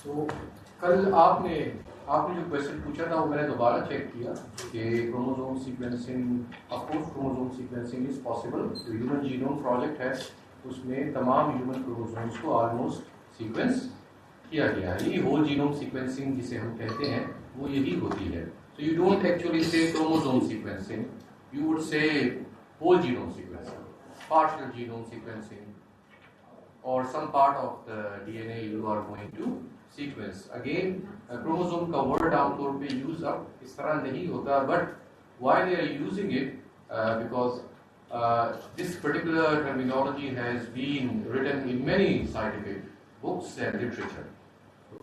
तो कल आपने जो क्वेश्चन पूछा था वो मैंने दोबारा चेक किया कि chromosome sequencing, of course chromosome sequencing is possible. जो ह्यूमन जीनोम प्रोजेक्ट है उसमें तमाम ह्यूमन क्रोमोसोम्स को ऑलमोस्ट सीक्वेंस किया गया है। ये होल जीनोम सीक्वेंसिंग जिसे हम कहते हैं वो यही होती है। So you don't actually say chromosome sequencing, you would say whole genome sequencing, partial genome sequencing, or some part of the DNA you are going to sequence. Again, chromosome का word आमतौर पे use अब इस तरह नहीं होता, but why they are using it? Because this particular terminology has been written in many scientific books and literature.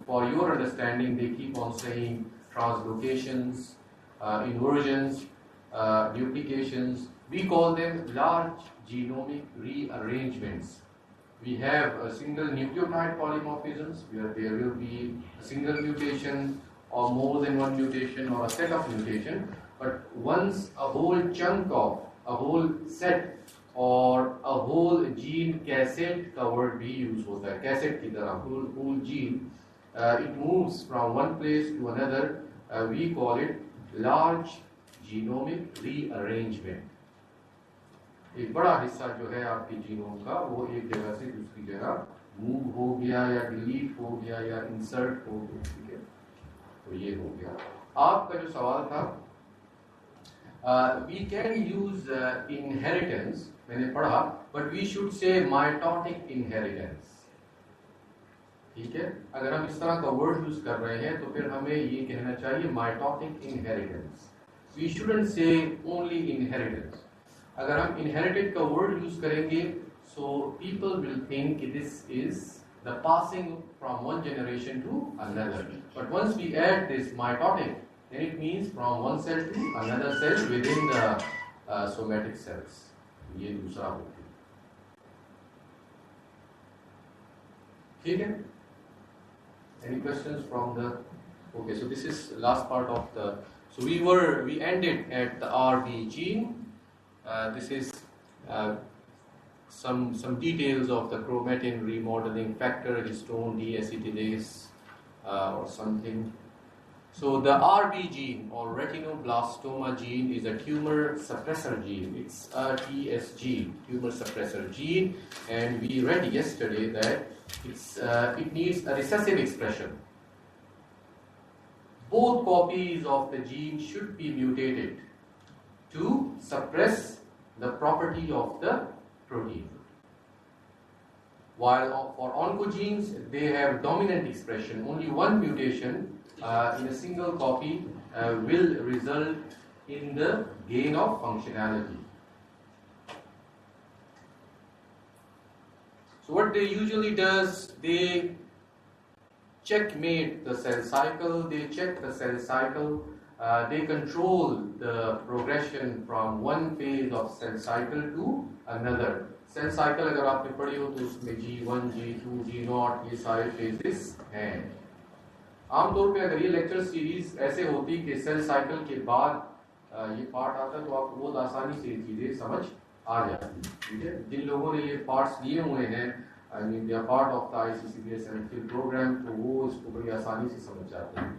For your understanding, they keep on saying translocations, inversions, duplications. We call them large genomic rearrangements. We have a single nucleotide polymorphisms where there will be a single mutation or more than one mutation or a set of mutation. But once a whole chunk of a whole set or a whole gene cassette का word भी use होता है, cassette की तरह whole gene, it moves from one place to another. We call it large genomic rearrangement. एक बड़ा हिस्सा जो है आपके जीनोम का वो एक जगह से दूसरी जगह मूव हो गया या डिलीट हो गया या इंसर्ट हो गया, ठीक है। तो ये हो गया। आपका जो सवाल था, we can use inheritance, मैंने पढ़ा, but we should say mitotic inheritance, ठीक है। अगर हम इस तरह का वर्ड यूज कर रहे हैं तो फिर हमें ये कहना चाहिए mitotic inheritance. We shouldn't say only inheritance. अगर हम inherited का वर्ड यूज करेंगे so people will think this is the passing from one generation to another. But once we add this mitotic, then it means from one cell to another cell within the somatic cells. ये दूसरा हो गया, ठीक है। Any questions from the? Okay, so this is last part of the. So we ended at the RB gene. This is some details of the chromatin remodeling factor, histone deacetylase or something. So the RB gene or retinoblastoma gene is a tumor suppressor gene. It's a TSG, tumor suppressor gene, and we read yesterday that it needs a recessive expression. Both copies of the gene should be mutated to suppress the property of the protein. While for oncogenes, they have dominant expression. Only one mutation in a single copy will result in the gain of functionality. So what they usually does, they checkmate the cell cycle, they check the cell cycle, they control the progression from one phase of cell cycle to another. Cell cycle अगर आपने पढ़ी हो तो उसमें G1, G2, G0 ये सारे phases हैं। आमतौर पे अगर ये लेक्चर सीरीज ऐसे होती कि सेल साइकिल के बाद ये पार्ट आता तो आपको बहुत आसानी से ये चीजें समझ आ जाती, ठीक है। जिन लोगों ने ये पार्ट्स लिए हुए हैं, I mean they are part of the iccbs MPhil programme, तो वो इसको बड़ी आसानी से समझ जाते हैं।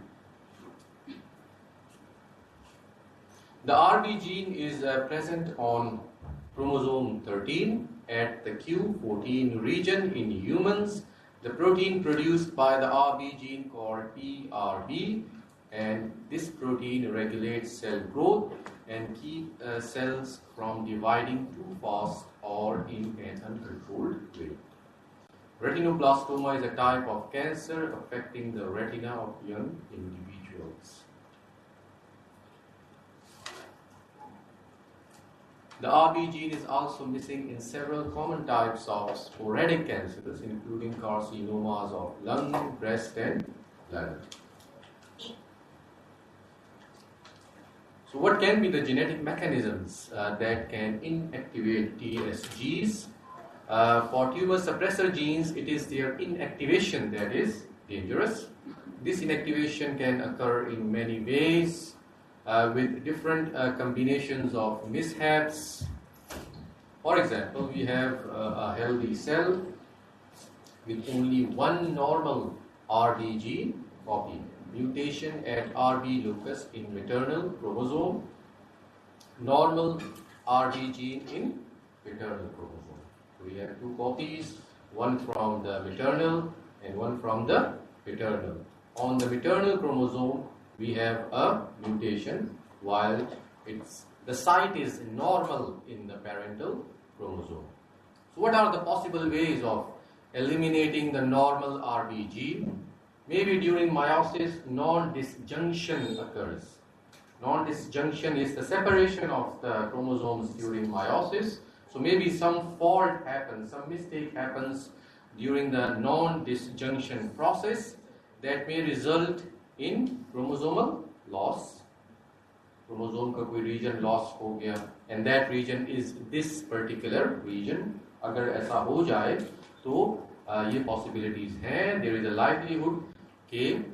The RB gene is present on chromosome 13 at the Q14 region in humans. The protein produced by the RB gene called PRB, and this protein regulates cell growth and keep cells from dividing too fast or in an uncontrolled way. Retinoblastoma is a type of cancer affecting the retina of young individuals. The RB gene is also missing in several common types of sporadic cancers, including carcinomas of lung, breast, and bladder. So what can be the genetic mechanisms that can inactivate TSGs? For tumor suppressor genes, it is their inactivation that is dangerous. This inactivation can occur in many ways. With different combinations of mishaps. For example, we have a healthy cell with only one normal RB gene copy. Mutation at RB locus in maternal chromosome, normal RB gene in paternal chromosome. We have two copies, one from the maternal and one from the paternal. On the maternal chromosome, we have a mutation, while the site is normal in the parental chromosome. So what are the possible ways of eliminating the normal RB gene? Maybe during meiosis, non-disjunction occurs. Non-disjunction is the separation of the chromosomes during meiosis. So maybe some fault happens, some mistake happens during the non-disjunction process that may result in chromosomal loss. Chromosome का कोई region loss हो गया, and that region is this particular region. अगर ऐसा हो जाए तो ये possibilities हैं. There is a likelihood कि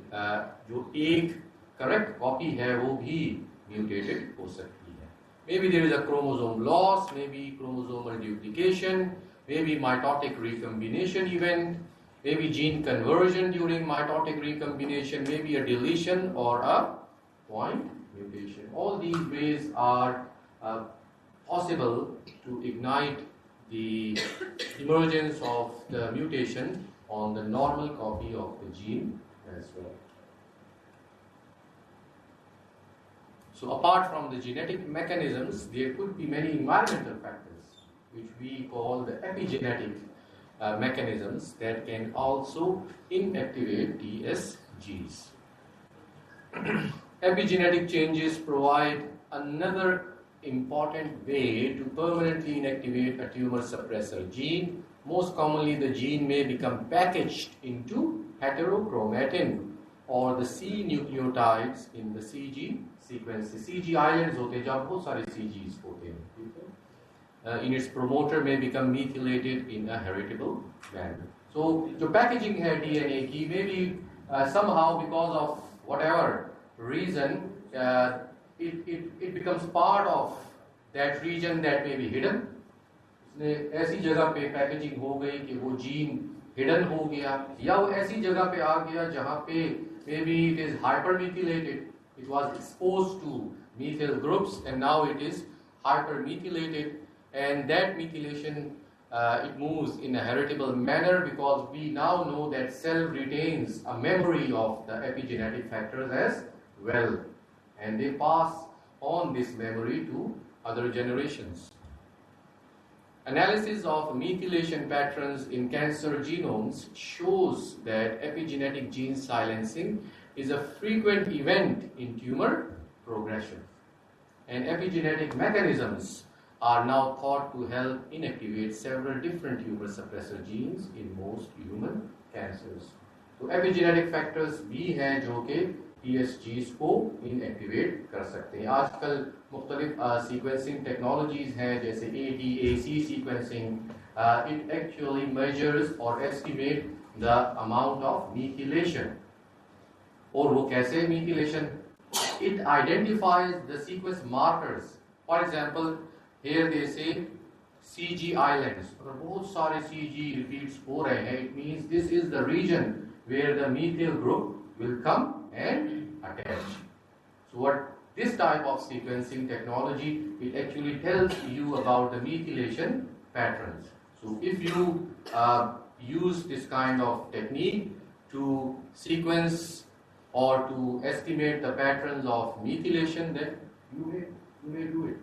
जो एक correct copy है वो भी mutated हो सकती है. Maybe there is a chromosome loss, maybe chromosomal duplication, maybe mitotic recombination event, maybe gene conversion during mitotic recombination, maybe a deletion or a point mutation. All these ways are possible to ignite the emergence of the mutation on the normal copy of the gene as well. So apart from the genetic mechanisms, there could be many environmental factors which we call the epigenetic mechanisms that can also inactivate TSGs. Epigenetic changes provide another important way to permanently inactivate a tumor suppressor gene. Most commonly, the gene may become packaged into heterochromatin or the C nucleotides in the CG sequences. CG islands होते हैं जहाँ बहुत सारे CGs होते हैं. In its promoter may become methylated in a heritable manner. So, जो packaging है DNA की, maybe somehow because of whatever reason, it becomes part of that region that may be hidden. ऐसी जगह पे पैकेजिंग हो गई कि वो जीन हिडन हो गया, या वो ऐसी जगह पे आ गया जहाँ पे maybe it is hypermethylated. It was exposed to methyl groups and now it is hypermethylated, and that methylation it moves in a heritable manner because we now know that cell retains a memory of the epigenetic factors as well, and they pass on this memory to other generations. Analysis of methylation patterns in cancer genomes shows that epigenetic gene silencing is a frequent event in tumor progression, and epigenetic mechanisms are now thought to help inactivate several different tumor suppressor genes in most human cancers. So epigenetic factors भी हैं जो कि TSGs को inactivate कर सकते हैं. आजकल मुख्तलिफ sequencing technologies हैं जैसे ATAC sequencing. It actually measures or estimates the amount of methylation. और वो कैसे methylation? It identifies the sequence markers. For example, here they say CG islands. अगर बहुत सारे CG repeats हो रहे हैं, it means this is the region where the methyl group will come and attach. So what this type of sequencing technology, it actually tells you about the methylation patterns. So if you use this kind of technique to sequence or to estimate the patterns of methylation, then you may do it.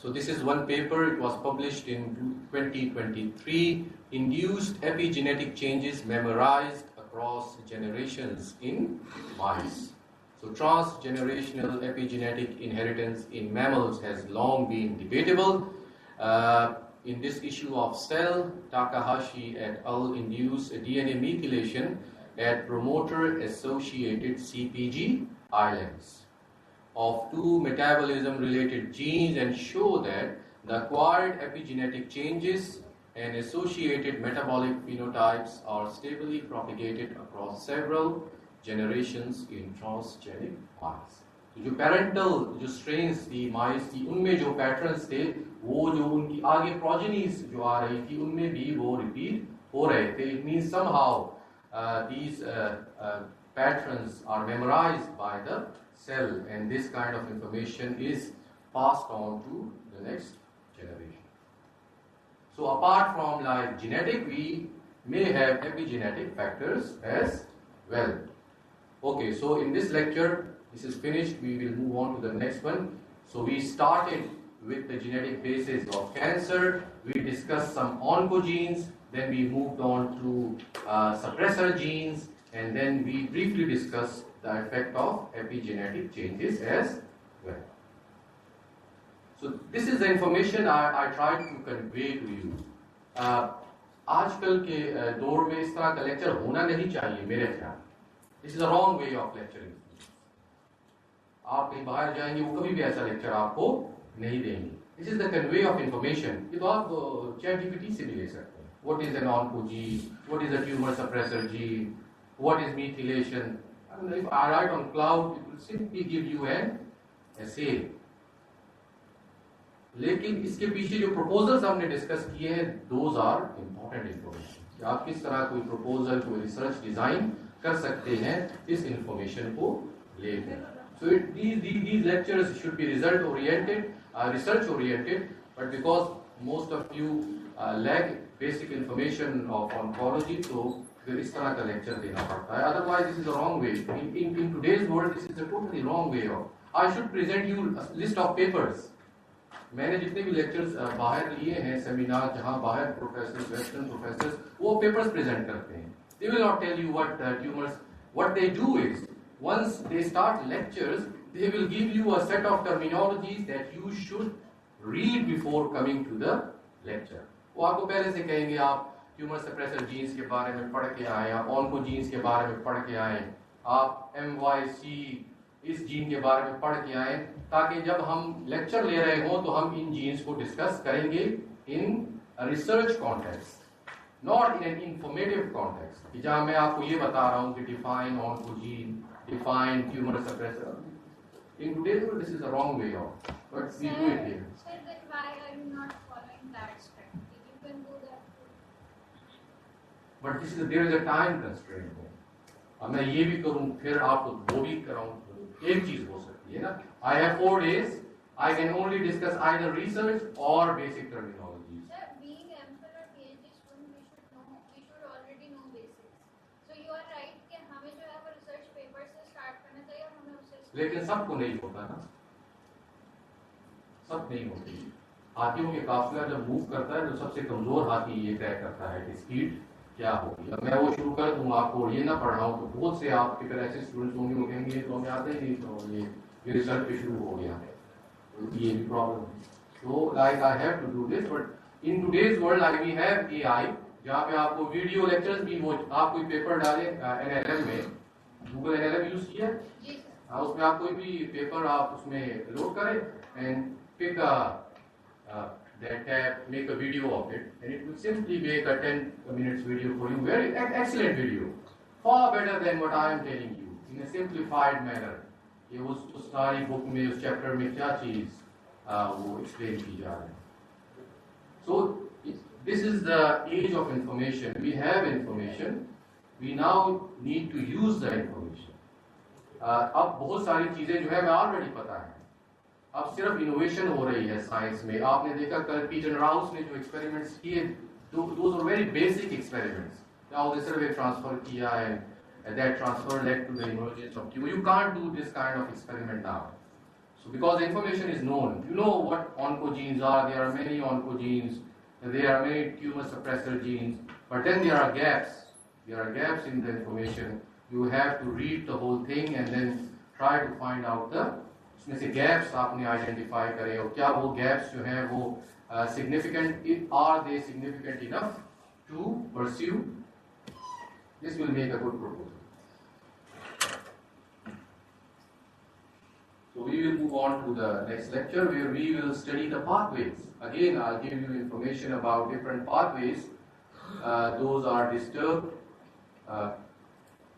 So this is one paper, it was published in 2023, induced epigenetic changes memorized across generations in mice. So transgenerational epigenetic inheritance in mammals has long been debatable. In this issue of Cell, Takahashi et al. Induced DNA methylation at promoter-associated CPG islands of two metabolism-related genes and show that the acquired epigenetic changes and associated metabolic phenotypes are stably propagated across several generations in transgenic mice. जो parental जो strains थी माइस की उनमें जो patterns थे वो जो उनकी आगे प्रोजेनीज जो आ रही थी उनमें भी वो रिपीट हो रहे थे. It means somehow these patterns are memorized by the cell and this kind of information is passed on to the next generation. So apart from like genetic, we may have epigenetic factors as well. Okay, so in this lecture, this is finished, we will move on to the next one. So we started with the genetic basis of cancer, we discussed some oncogenes, then we moved on to suppressor genes, and then we briefly discussed the effect of epigenetic changes as well. So this is the information I tried to convey to you. आजकल के दौर में इस तरह का lecture होना नहीं चाहिए मेरे ख्याल. This is a wrong way of lecturing. आप कहीं बाहर जाएंगे वो कभी भी ऐसा लेक्चर आपको नहीं देंगे. This is the convey of information. ये तो आप ChatGPT से भी ले सकते हैं. What is an oncogene? What is a tumor suppressor gene? What is methylation? I mean, if I write on cloud, it will simply give you an essay. लेकिन इसके पीछे जो प्रपोजल्स हमने डिस्कस किए हैं, those are important information. कि आप किस तरह कोई प्रपोजल, कोई रिसर्च डिजाइन कर सकते हैं इस इंफॉर्मेशन को लेकर. So these lectures should be result oriented, research oriented, but because most of you lack basic information of oncology, so फिर इस तरह का लेक्चर देना पड़ता है. Otherwise, this is the wrong way. In today's world, this is a totally wrong way of. I should present you a list of papers. मैंने जितने भी लेक्चर्स बाहर लिए हैं, सेमिनार जहाँ बाहर प्रोफेसर, वेस्टर्न प्रोफेसर्स वो पेपर्स प्रेजेंट करते हैं. They will not tell you what tumors. What they do is, once they start lectures, they will give you a set of terminologies that you should read before coming to the lecture. वो आपको पहले से कहेंगे आप tumour suppressor jeans के बारे में पढ़ के आए, आप ऑन्कोजीन्स के बारे में पढ़ के आए, आप MYC इस जीन के बारे में पढ़ के आए, ताकि जब हम लेक्चर ले रहे हों तो हम इन जीन्स को डिस्कस करेंगे in research context, not in an informative context कि जहाँ मैं आपको ये बता रहा हूँ कि define oncogene, define tumour suppressor. In today's world, this is the wrong way of, but we do it here. Sir, then why are you not following that strategy? You can do that too. But there is a time constraint. अब मैं ये भी करूँ फिर आपको वो भी कराऊँ, एक चीज हो सकती है ना. I have 4 days. I can only discuss either research or basic terminologies. Sir, being MPhil or PhD student, we should already know basics. So you are right कि हमें जो है वो research papers से start करना चाहिए और हमें उससे. लेकिन सबको नहीं होता ना, सब नहीं होती. हाथियों के काफिला जब मूव करता है तो सबसे कमजोर हाथी ये तय करता है कि स्पीड क्या होगी. अब मैं वो शुरू कर दूं आपको ये ना पढ़ाऊं तो बहुत से आपके फिर ऐसे स्टूडेंट्स होंगे वो कहेंगे तो हमें आते ही नहीं, तो ये रिसर्च पे शुरू हो गया है, तो ये भी प्रॉब्लम है. So like I have to do this, but in today's world like we have AI जहाँ पे आपको वीडियो लेक्चर्स भी, वो आप कोई पेपर डालें NLM में, गूगल NLM यूज किया, उसमें आप कोई भी पेपर आप उसमें लोड करें and pick that tab, make a video of it, and it will simply make a 10 minutes video for you. Very excellent video, far better than what I am telling you in a simplified manner. ये उस सारी book में उस chapter में क्या चीज वो explain की जा रही है. So this is the age of information. We have information. We now need to use the information. अब बहुत सारी चीजें जो है मैं ऑलरेडी पता है. अब सिर्फ इनोवेशन हो रही है साइंस में. आपने देखा कल पीटर राउस ने जो एक्सपेरिमेंट्स किए, those are very basic experiments. Now they survey transfer किया and that transfer led to the emergence of tumor. You can't do this kind of experiment now. So because the information is known, you know what oncogenes are. There are many oncogenes, there are many tumor suppressor genes, but then there are gaps. There are gaps in the information. You have to read the whole thing and then try to find out the उसमें से gaps आपने identify करे और क्या वो gaps जो हैं वो significant, are they significant enough to pursue. This will make a good proposal. So we will move on to the next lecture where we will study the pathways. Again, I'll give you information about different pathways. Those are disturbed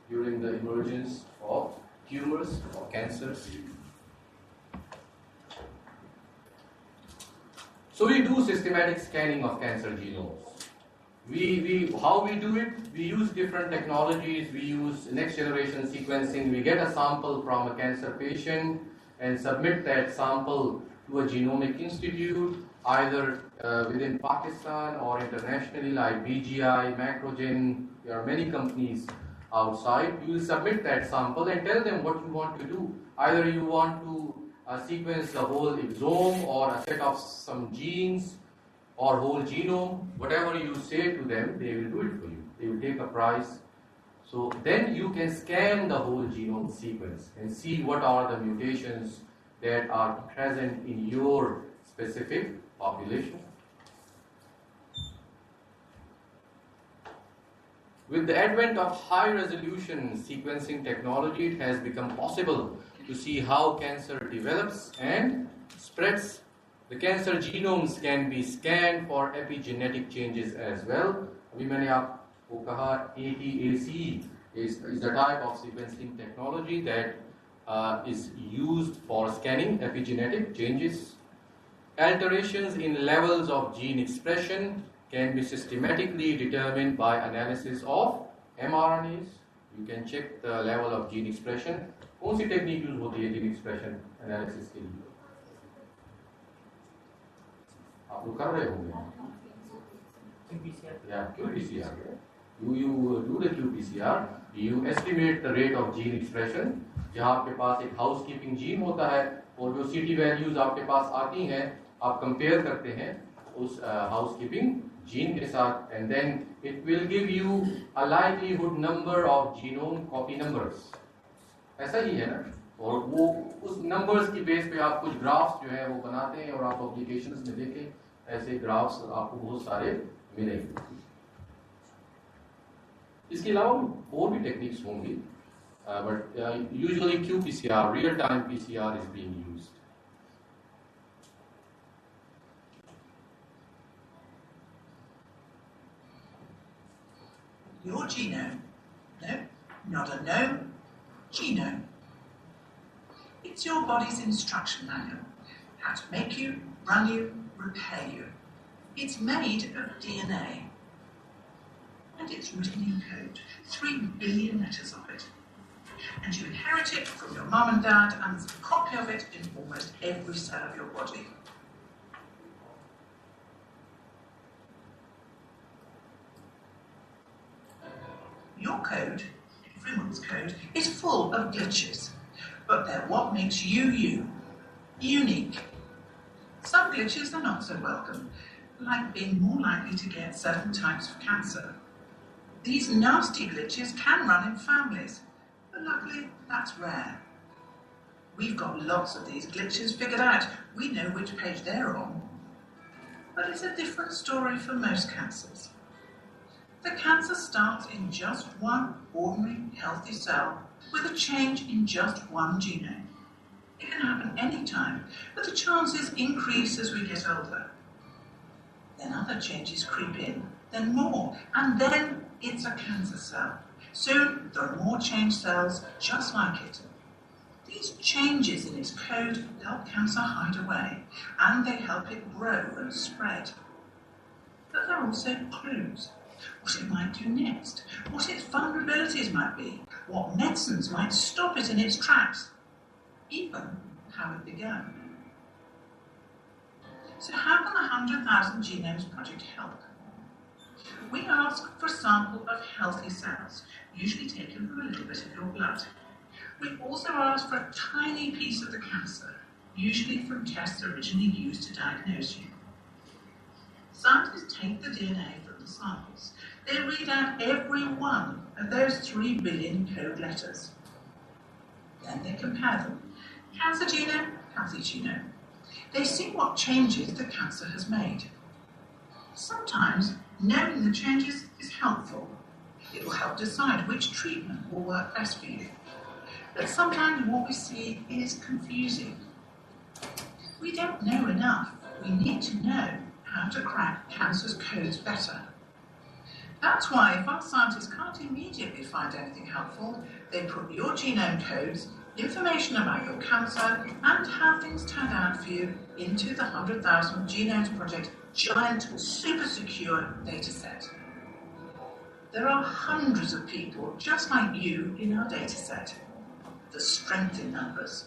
during the emergence of tumors or cancers. So we do systematic scanning of cancer genomes. How we do it? We use different technologies. We use next generation sequencing. We get a sample from a cancer patient and submit that sample to a genomic institute, either within Pakistan or internationally, like BGI, Macrogen. There are many companies outside. You will submit that sample and tell them what you want to do. Either you want to sequence the whole exome or a set of some genes or whole genome. Whatever you say to them, they will do it for you. They will take a price. So then you can scan the whole genome sequence and see what are the mutations that are present in your specific population. With the advent of high-resolution sequencing technology, it has become possible to see how cancer develops and spreads. The cancer genomes can be scanned for epigenetic changes as well. अभी मैंने आपको कहा ATAC is the type of sequencing technology that is used for scanning epigenetic changes. Alterations in levels of gene expression can be systematically determined by analysis of mRNAs. You can check the level of gene expression. कौन सी technique use होती है gene expression analysis के लिए? आप लोग कर रहे होंगे qPCR. You do the qPCR. You estimate the rate of gene expression. जहाँ आपके पास एक हाउसकीपिंग जीन होता है और जो CT वैल्यूज आपके पास आती हैं, आप कंपेयर करते हैं उस हाउसकीपिंग जीन के साथ, and then it will give you a likelihood number of genome copy numbers. ऐसा ही है ना? और वो उस नंबर्स की बेस पे आप कुछ ग्राफ्स जो है वो बनाते हैं और आप पब्लिकेशंस में देखें, ऐसे ग्राफ्स आपको बहुत सारे मिलेंगे. इसके अलावा और भी टेक्निक्स होंगी, but usually qPCR, real time PCR is being used. Your genome, no, not a no, genome. It's your body's instruction manual, how to make you, run you, repair you. It's made of DNA. And it's written in code, 3 billion letters of it. And you inherit it from your mum and dad, and there's a copy of it in almost every cell of your body. Your code, everyone's code, is full of glitches, but they're what makes you, unique. Some glitches are not so welcome, like being more likely to get certain types of cancer. These nasty glitches can run in families, but luckily that's rare. We've got lots of these glitches figured out. We know which page they're on. But it's a different story for most cancers. The cancer starts in just one ordinary healthy cell with a change in just one genome. It can happen any time, but the chances increase as we get older. Then other changes creep in, then more, and then it's a cancer cell. Soon there are more changed cells just like it. These changes in its code help cancer hide away, and they help it grow and spread. But there are also clues. What it might do next, what its vulnerabilities might be, what medicines might stop it in its tracks, even how it began. So how can the 100,000 Genomes Project help? We ask for a sample of healthy cells, usually taken from a little bit of your blood. We also ask for a tiny piece of the cancer, usually from tests originally used to diagnose you. Scientists take the DNA from the samples. They read out every one of those 3 billion code letters. Then they compare them. Cancer genome, healthy genome. They see what changes the cancer has made. Sometimes knowing the changes is helpful. It will help decide which treatment will work best for you. But sometimes what we see is confusing. We don't know enough. We need to know how to crack cancer's codes better. That's why if our scientists can't immediately find anything helpful, they put your genome codes information about your cancer and how things turned out for you into the 100,000 Genomes Project giant super secure dataset. There are hundreds of people just like you in our dataset. The strength in numbers.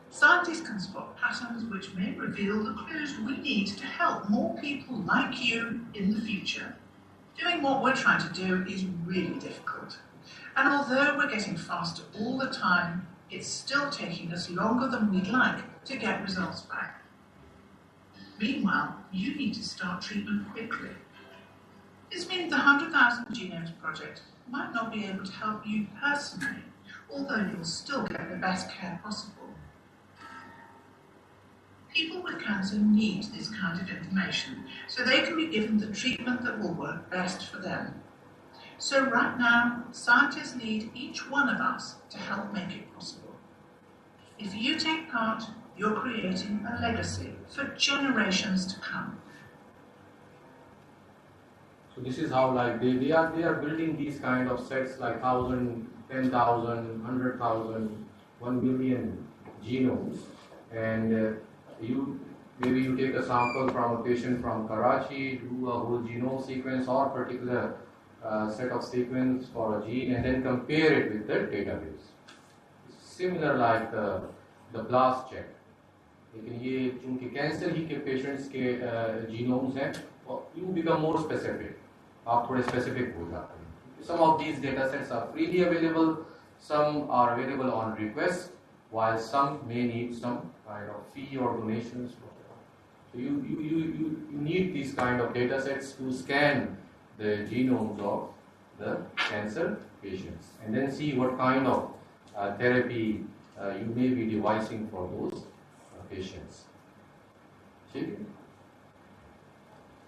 Scientists can spot patterns which may reveal the clues we need to help more people like you in the future. Doing what we're trying to do is really difficult. And although we're getting faster all the time, it's still taking us longer than we'd like to get results back. Meanwhile, you need to start treatment quickly. This means the 100,000 Genomes Project might not be able to help you personally, although you'll still get the best care possible. People with cancer need this kind of information so they can be given the treatment that will work best for them. So right now, scientists need each one of us to help make it possible. If you take part, you're creating a legacy for generations to come. So this is how they are building these kind of sets like 1,000, 10,000, 100,000, 1 million genomes, and maybe you take a sample from a patient from Karachi, do a whole genome sequence or particular set of sequence for a gene, and then compare it with the database. Similar like the blast check. लेकिन ये चूंकि cancer ही के patients के genomes हैं, you become more specific. आप थोड़े specific हो जाते हैं. Some of these data sets are freely available, some are available on request, while some may need some kind of fee or donations. So you need these kind of data sets to scan the genomes of the cancer patients and then see what kind of therapy you may be devising for those patients. See?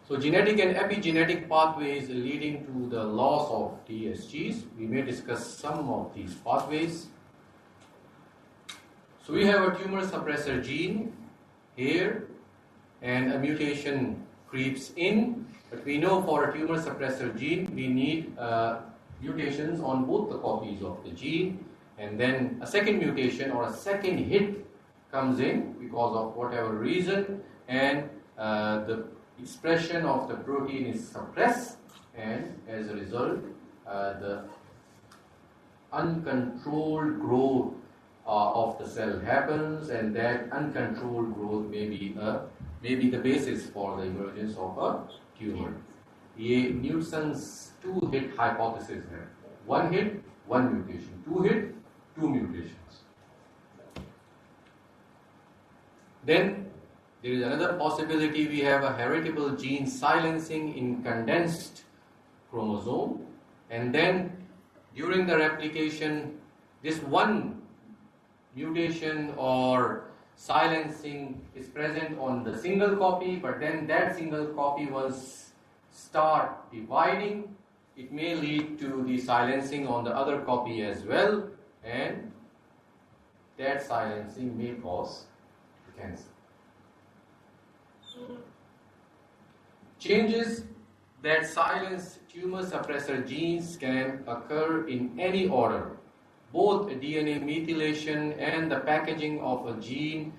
So genetic and epigenetic pathways leading to the loss of TSGs. We may discuss some of these pathways. So we have a tumor suppressor gene here, and a mutation creeps in. But we know for a tumor suppressor gene, we need mutations on both the copies of the gene, and then a second mutation or a second hit comes in because of whatever reason, and the expression of the protein is suppressed, and as a result, the uncontrolled growth of the cell happens, and that uncontrolled growth may be the basis for the emergence of a tumor. ये Newton's two-hit hypothesis है. One hit, one mutation. Two hit, two mutations. Then there is another possibility. We have a heritable gene silencing in condensed chromosome, and then during the replication, this one mutation or silencing is present on the single copy, but then that single copy was start dividing. It may lead to the silencing on the other copy as well, and that silencing may cause cancer. Changes that silence tumor suppressor genes can occur in any order. Both DNA methylation and the packaging of a gene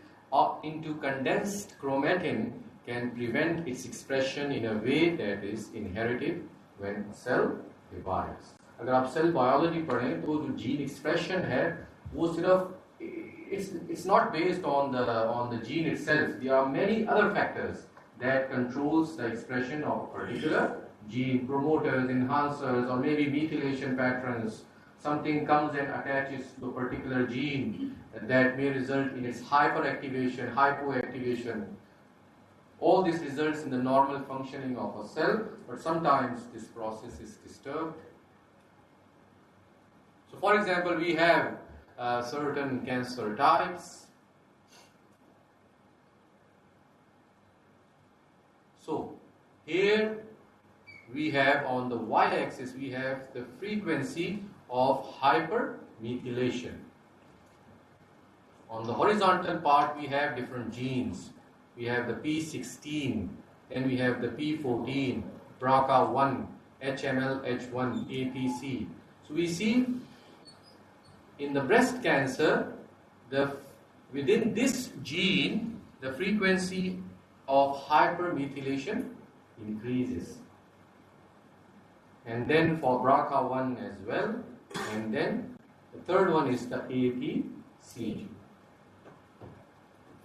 into condensed chromatin can prevent its expression in a way that is inherited when a cell divides. अगर आप cell biology पढ़ें तो जो gene expression है वो सिर्फ it's not based on the gene itself. There are many other factors that controls the expression of a particular gene, promoters, enhancers, or maybe methylation patterns. Something comes and attaches to a particular gene that may result in its hyperactivation, hypoactivation. All this results in the normal functioning of a cell, but sometimes this process is disturbed. So for example, we have certain cancer types. So here we have on the y-axis we have the frequency of hypermethylation. On the horizontal part we have different genes. We have the P16, then we have the P14, BRCA1, HMLH1, APC. So we see in the breast cancer within this gene, the frequency of hypermethylation increases. And then for BRCA1 as well. And then the third one is the APC gene.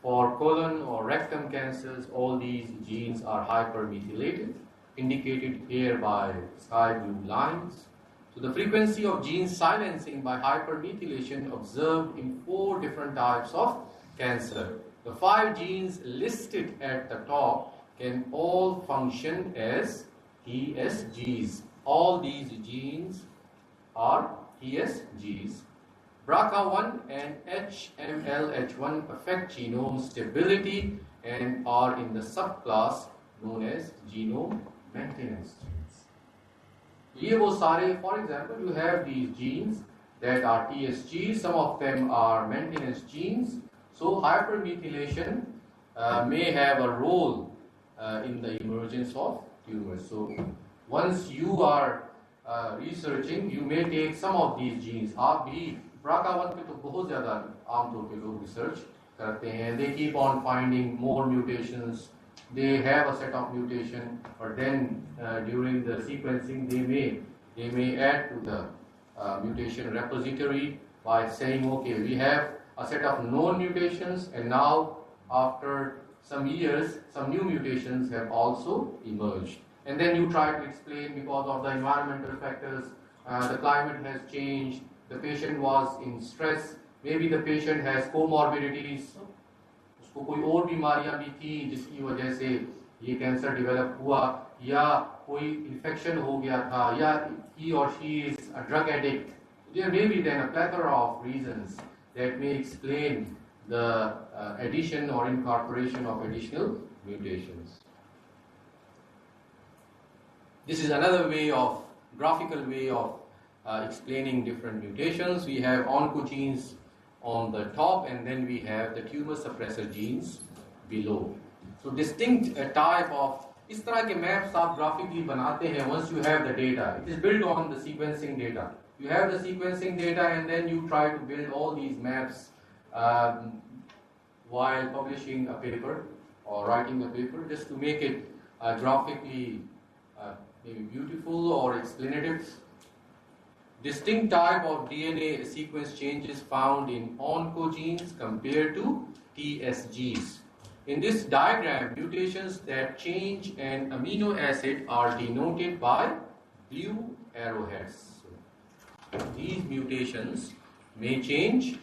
For colon or rectum cancers, all these genes are hypermethylated, indicated here by sky blue lines. So the frequency of gene silencing by hypermethylation observed in 4 different types of cancer. The 5 genes listed at the top can all function as TSGs. All these genes are TSGs. BRCA1 and HMLH1 affect genome stability and are in the subclass known as genome maintenance genes. ये वो सारे, for example, you have these genes that are TSGs, some of them are maintenance genes. So hypermethylation may have a role in the emergence of tumors. So once you are researching, you may take some of these genes. आप भी BRCA1 पे तो बहुत ज़्यादा आमतौर पे लोग research करते हैं. They keep on finding more mutations. They have a set of mutation, but then during the sequencing, they may add to the mutation repository by saying, okay, we have a set of known mutations, and now after some years, some new mutations have also emerged. And then you try to explain because of the environmental factors, the climate has changed, the patient was in stress, maybe the patient has comorbidities, उसको कोई और बीमारियां भी थी जिसकी वजह से ये कैंसर डेवलप हुआ, या कोई इन्फेक्शन हो गया था, या he or she is a drug addict. There may be then a plethora of reasons that may explain the addition or incorporation of additional mutations. This is another way of, graphical way of explaining different mutations. We have oncogenes on the top, and then we have the tumor suppressor genes below. So distinct type of, इस तरह के maps आप graphically बनाते हैं once you have the data. It is built on the sequencing data. You have the sequencing data, and then you try to build all these maps while publishing a paper or writing a paper, just to make it graphically maybe beautiful or explanative. Distinct type of DNA sequence changes found in oncogenes compared to TSGs. In this diagram, mutations that change an amino acid are denoted by blue arrowheads. So these mutations may change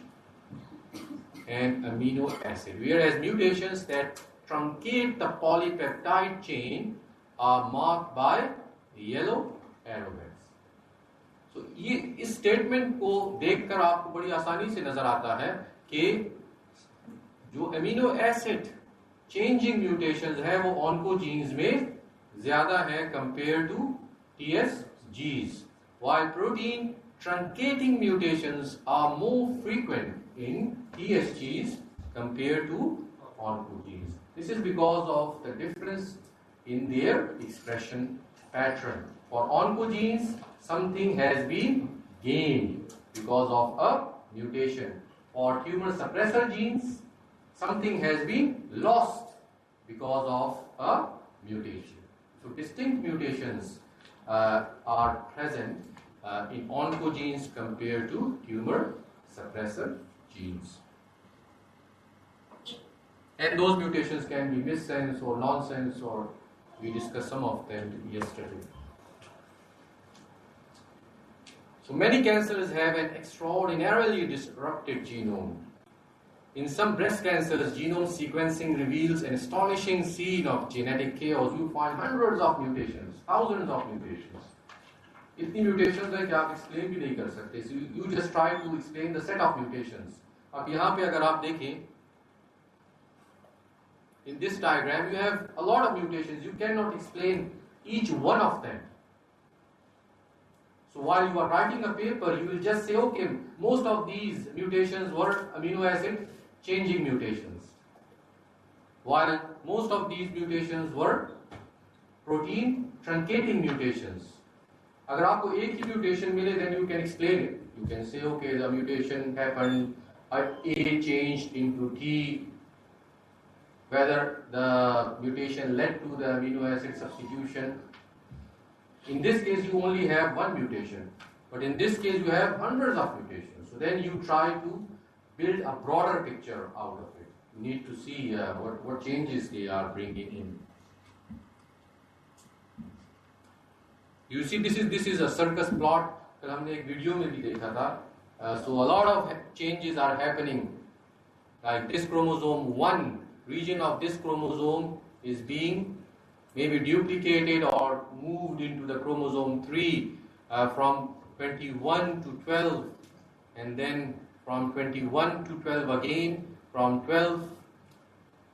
an amino acid, whereas mutations that truncate the polypeptide chain are marked by yellow arrowheads. तो ये इस statement को देखकर आपको बड़ी आसानी से नजर आता है कि जो अमीनो एसिड चेंजिंग म्यूटेशंस है वो ऑन्कोजीन्स में ज्यादा है compare to TSGs, while protein truncating mutations are more frequent in TSGs compared to oncogenes. This is because of the difference in their expression pattern. For oncogenes, something has been gained because of a mutation. For tumor suppressor genes, something has been lost because of a mutation. So distinct mutations are present in oncogenes compared to tumor suppressor genes. And those mutations can be missense or nonsense, or we discussed some of them yesterday. So many cancers have an extraordinarily disrupted genome. In some breast cancers, genome sequencing reveals an astonishing scene of genetic chaos. You find hundreds of mutations, thousands of mutations. इतनी mutations है कि आप explain भी नहीं कर सकते. So you just try to explain the set of mutations. अब यहाँ पे अगर आप देखें, in this diagram you have a lot of mutations. You cannot explain each one of them. So while you are writing a paper, you will just say, okay, most of these mutations were amino acid changing mutations, while most of these mutations were protein truncating mutations. अगर आपको एक ही mutation मिले, then you can explain it. You can say, okay, the mutation happened A changed into T, whether the mutation led to the amino acid substitution. In this case, you only have one mutation, but in this case, you have hundreds of mutations. So then you try to build a broader picture out of it. You need to see what changes they are bringing in. You see, this is a circus plot. कल हमने एक video में भी देखा था. So a lot of changes are happening. Like this chromosome 1 region of this chromosome is being maybe duplicated or moved into the chromosome 3 from 21 to 12, and then from 21 to 12 again, from 12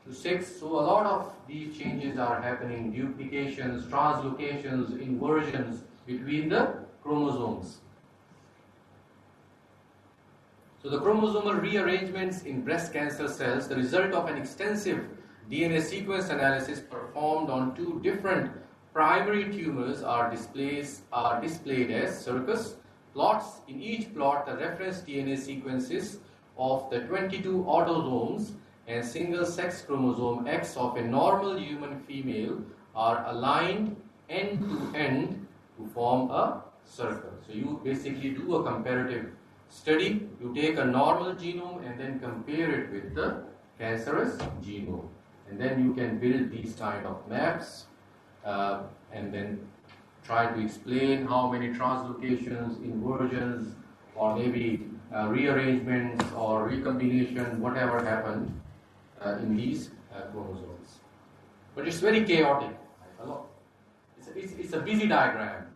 to 6. So a lot of these changes are happening, duplications, translocations, inversions between the chromosomes. So the chromosomal rearrangements in breast cancer cells, the result of an extensive DNA sequence analysis performed on 2 different primary tumors, are displayed as circus plots. In each plot, the reference DNA sequences of the 22 autosomes and single sex chromosome X of a normal human female are aligned end to end to form a circle. So you basically do a comparative study. You take a normal genome and then compare it with the cancerous genome, and then you can build these kind of maps and then try to explain how many translocations, inversions, or maybe rearrangements or recombination, whatever happened in these chromosomes. But it's very chaotic. It's a busy diagram.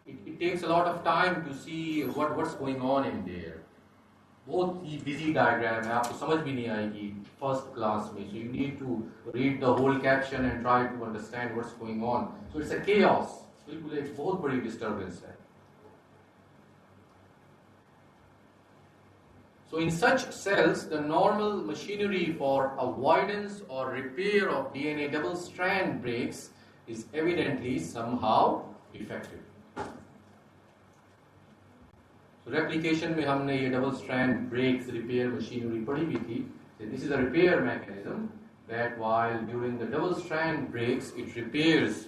It takes a lot of time to see what's going on in there. बहुत ही busy diagram है, आपको समझ भी नहीं आएगी first class में. So you need to read the whole caption and try to understand what's going on. So it's a chaos. बिल्कुल एक बहुत बड़ी disturbance है. So in such cells, the normal machinery for avoidance or repair of DNA double strand breaks is evidently somehow defective. So replication में हमने ये double strand breaks repair machinery पढ़ी भी थी. So this is a repair mechanism that while during the double strand breaks it repairs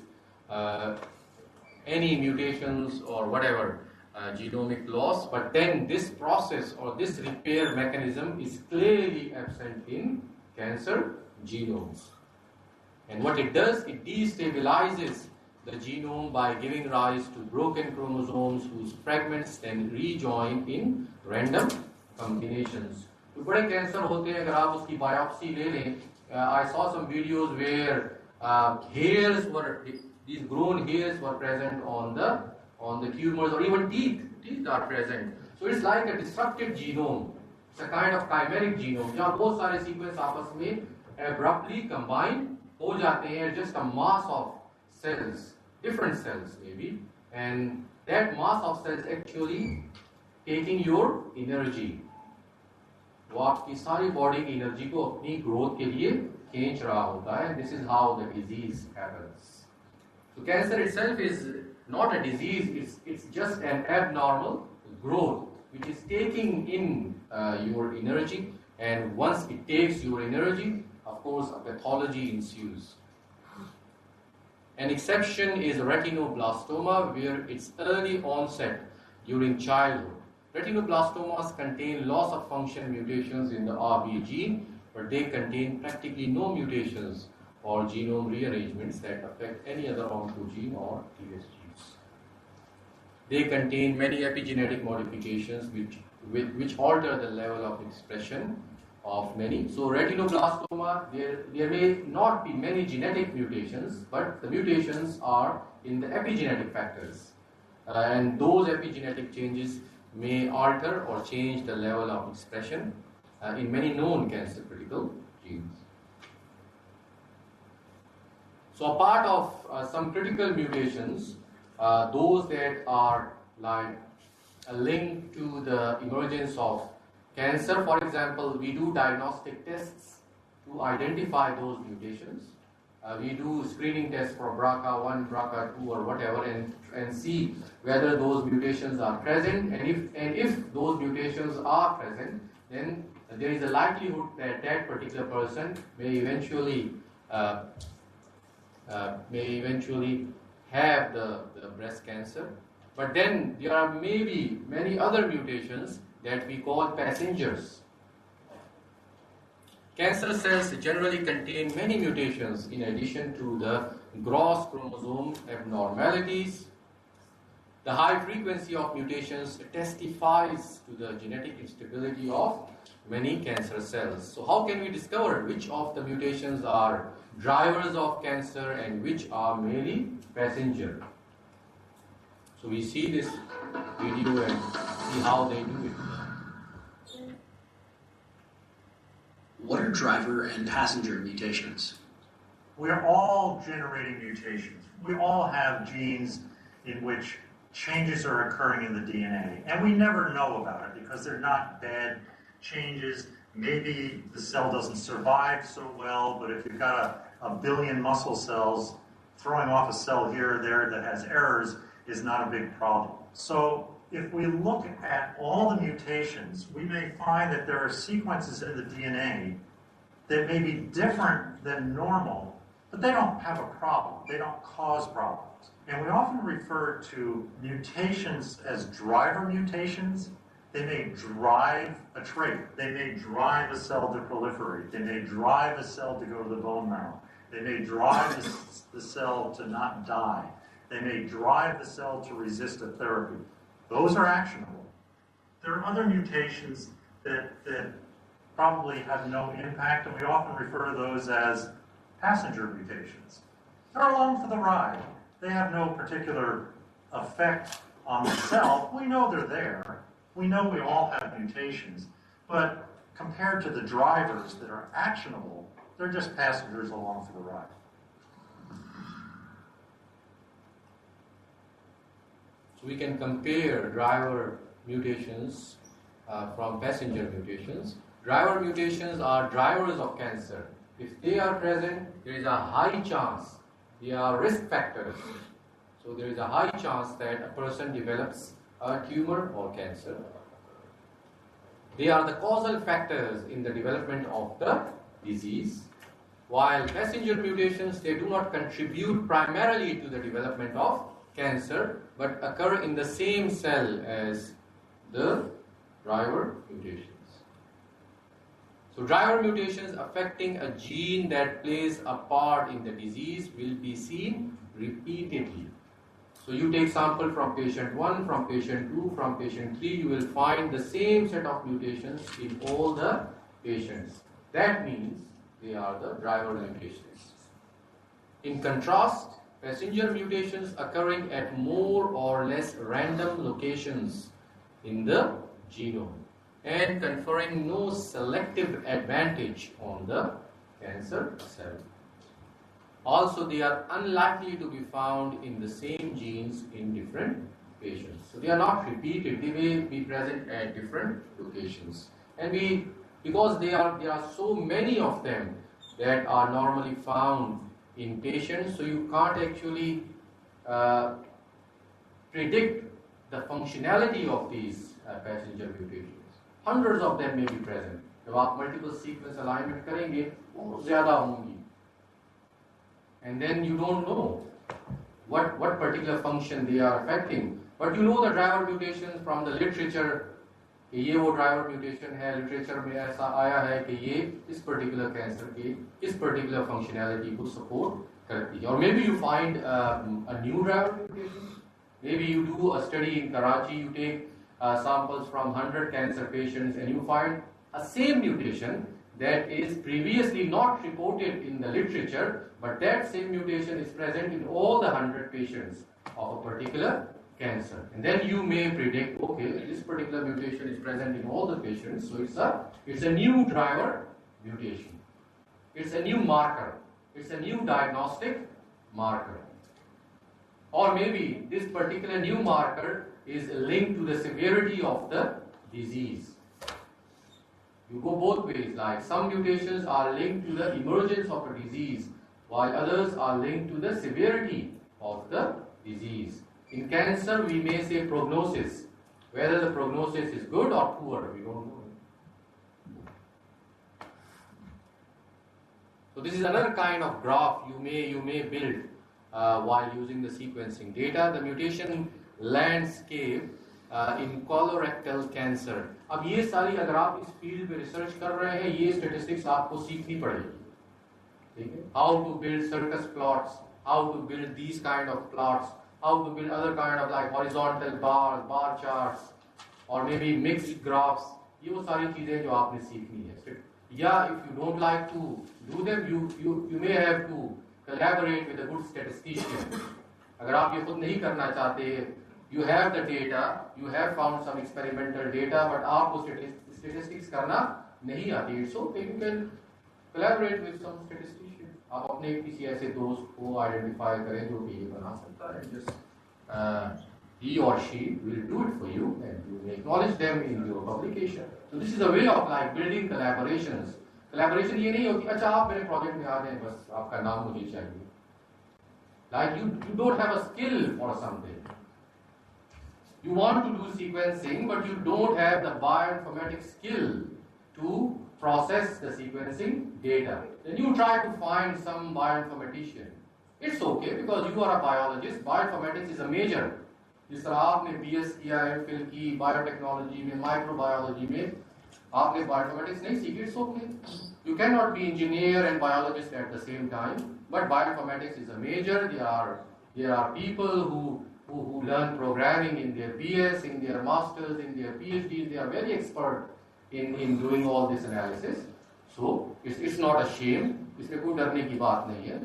any mutations or whatever genomic loss, but then this process or this repair mechanism is clearly absent in cancer genomes. And what it does, it destabilizes the genome by giving rise to broken chromosomes whose fragments then rejoin in random combinations. तो बड़े cancer होते हैं, अगर आप उसकी biopsy ले लें, I saw some videos where these grown hairs were present on the tumors, or even teeth are present. So it's like a disrupted genome. It's a kind of chimeric genome जहाँ बहुत सारे sequence आपस में abruptly combine हो जाते हैं, just a mass of cells, different cells maybe, and that mass of cells actually taking your energy. वो आपकी सारी बॉडी की एनर्जी को अपनी ग्रोथ के लिए खींच रहा होता है. This is how the disease happens. So cancer itself is not a disease, it's just an abnormal growth which is taking in your energy, and once it takes your energy, of course a pathology ensues. An exception is retinoblastoma, where its early onset during childhood. Retinoblastomas contain loss of function mutations in the RB gene, but they contain practically no mutations or genome rearrangements that affect any other oncogene or TS genes. They contain many epigenetic modifications which alter the level of expression of many. So retinoblastoma, there may not be many genetic mutations, but the mutations are in the epigenetic factors. And those epigenetic changes may alter or change the level of expression in many known cancer critical genes. So a part of some critical mutations, those that are like linked to the emergence of cancer, for example, we do diagnostic tests to identify those mutations. we do screening tests for BRCA1, BRCA2 or whatever and see whether those mutations are present, and if those mutations are present, then there is a likelihood that that particular person may eventually have the breast cancer. But then there are maybe many other mutations that we call passengers. Cancer cells generally contain many mutations in addition to the gross chromosome abnormalities. The high frequency of mutations testifies to the genetic instability of many cancer cells. So how can we discover which of the mutations are drivers of cancer and which are merely passenger? So we see this video and see how they do it. What are driver and passenger mutations? We're all generating mutations. We all have genes in which changes are occurring in the DNA, and we never know about it because they're not bad changes. Maybe the cell doesn't survive so well, but if you've got a billion muscle cells, throwing off a cell here or there that has errors is not a big problem. So if we look at all the mutations, we may find that there are sequences in the DNA that may be different than normal, but they don't have a problem. They don't cause problems. And we often refer to mutations as driver mutations. They may drive a trait. They may drive a cell to proliferate. They may drive a cell to go to the bone marrow. They may drive the cell to not die. They may drive the cell to resist a therapy. Those are actionable. There are other mutations that probably have no impact, and we often refer to those as passenger mutations. They're along for the ride. They have no particular effect on the cell. We know they're there. We know we all have mutations, but compared to the drivers that are actionable, they're just passengers along for the ride. So we can compare driver mutations from passenger mutations. Driver mutations are drivers of cancer. If they are present, there is a high chance, they are risk factors. So there is a high chance that a person develops a tumor or cancer. They are the causal factors in the development of the disease. While passenger mutations, they do not contribute primarily to the development of cancer, but occur in the same cell as the driver mutations. So driver mutations affecting a gene that plays a part in the disease will be seen repeatedly. So you take sample from patient 1, from patient 2, from patient 3, you will find the same set of mutations in all the patients. That means they are the driver mutations. In contrast, passenger mutations occurring at more or less random locations in the genome and conferring no selective advantage on the cancer cell. Also, they are unlikely to be found in the same genes in different patients. So they are not repeated, they may be present at different locations. And because there are so many of them that are normally found in patients, so you can't actually predict the functionality of these passenger mutations. Hundreds of them may be present. जब आप multiple sequence alignment करेंगे, वो ज़्यादा होंगी. And then you don't know what particular function they are affecting. But you know the driver mutations from the literature. कि ये वो driver mutation है, literature में ऐसा आया है कि ये इस particular cancer की इस particular functionality को support करती है. Or maybe you find a new driver mutation. Maybe you do a study in Karachi, you take samples from 100 cancer patients and you find a same mutation that is previously not reported in the literature, but that same mutation is present in all the 100 patients of a particular cancer. And then you may predict, okay, this particular mutation is present in all the patients, so it's a new driver mutation. It's a new marker. It's a new diagnostic marker. Or maybe this particular new marker is linked to the severity of the disease. You go both ways, like some mutations are linked to the emergence of a disease while others are linked to the severity of the disease. In cancer, we may say prognosis. Whether the prognosis is good or poor, we don't know. So this is another kind of graph you may build while using the sequencing data. The mutation landscape in colorectal cancer. अब ये सारी अगर आप इस field में research कर रहे हैं, ये स्टेटिस्टिक्स आपको सीखनी पड़ेगी. ठीक है? How to build circus plots, how to build these kind of plots, how to build other kind of like horizontal bars, bar charts, or maybe mixed graphs. ये वो सारी चीजें जो आपने सीखनी है. Yeah, if you don't like to do them, you may have to collaborate with a good statistician. अगर आप ये खुद नहीं करना चाहते, you have the data, you have found some experimental data, but आपको statistics करना नहीं आती. It's okay, you can collaborate with some statistician. आप अपने किसी ऐसे दोस्त को identify करें जो कि ये बना सकता है. Just he or she will do it for you, and you will acknowledge them in your publication. So this is a way of like building collaborations. Collaboration ये नहीं होती अच्छा आप मेरे project में आ जाएं बस आपका नाम मुझे चाहिए. Like you don't have a skill for something. You want to do sequencing, but you don't have the bioinformatics skill to process the sequencing data. Then you try to find some bioinformatician. It's okay because you are a biologist. Bioinformatics is a major. जिस तरह आपने BS किया है fill की biotechnology में, microbiology में, आपने bioinformatics नहीं सीखी. It's okay. You cannot be engineer and biologist at the same time, but bioinformatics is a major. There are people who learn programming in their BS, in their masters, in their PhDs. They are very expert in doing all this analysis. So it's not a shame. इसमें कोई डरने की बात नहीं है.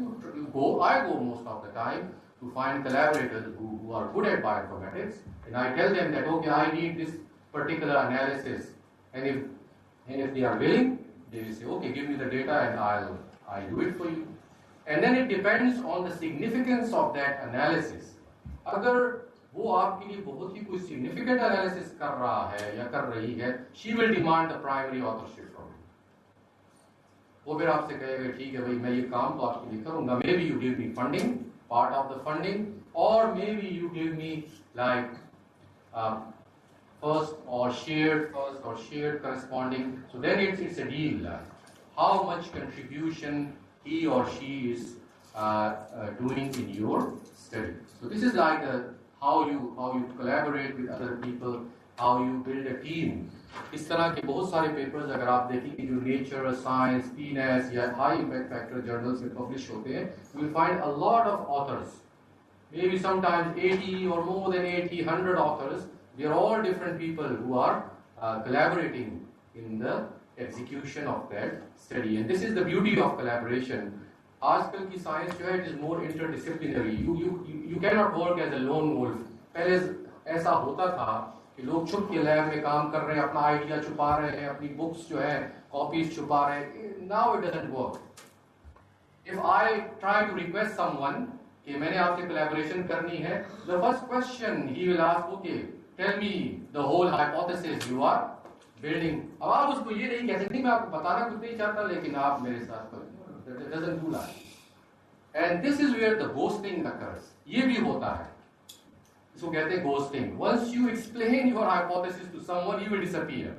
I go most of the time to find collaborators who are good at bioinformatics, and I tell them that okay, I need this particular analysis, and if they are willing, they will say okay, give me the data and I'll do it for you. And then it depends on the significance of that analysis. अगर वो आपके लिए बहुत ही कोई significant analysis कर रहा है या कर रही है, she will demand the primary authorship from you. वो फिर आपसे कहेगा ठीक है भाई मैं ये काम तो आपके लिए करूँगा. Maybe you give me funding, part of the funding, or maybe you give me like first or shared corresponding. So then it's a deal. How much contribution he or she is doing in your study. So this is like how you collaborate with other people, how you build a team. इस तरह के बहुत सारे papers अगर आप देखेंगे जो nature, science, PNAS या हाई इम्पैक्ट फैक्टर जर्नल्स में पब्लिश होते हैं, you will find a lot of authors, maybe sometimes 80 or more than 80, 100 authors. They are all different people who are collaborating in the execution of that study. And this is the beauty of collaboration. आजकल की science जो है it is more interdisciplinary. You cannot work as a lone wolf. पहले ऐसा होता था कि लोग छुप के लैब में काम कर रहे हैं, अपना आइडिया छुपा रहे हैं, अपनी बुक्स जो है कॉपीज छुपा रहे हैं. Now it doesn't work. If I try to request someone कि मैंने आपसे कोलैबोरेशन करनी है, द फर्स्ट क्वेश्चन ही will ask okay tell me the whole hypothesis you are building. अब आप उसको ये नहीं कह सकते मैं आपको बताना कुछ नहीं चाहता लेकिन आप मेरे साथ करो. It doesn't do that. And this is where the ghosting occurs. ये भी होता है, इसको कहते हैं ghosting. Once you explain your hypothesis to someone, he will disappear.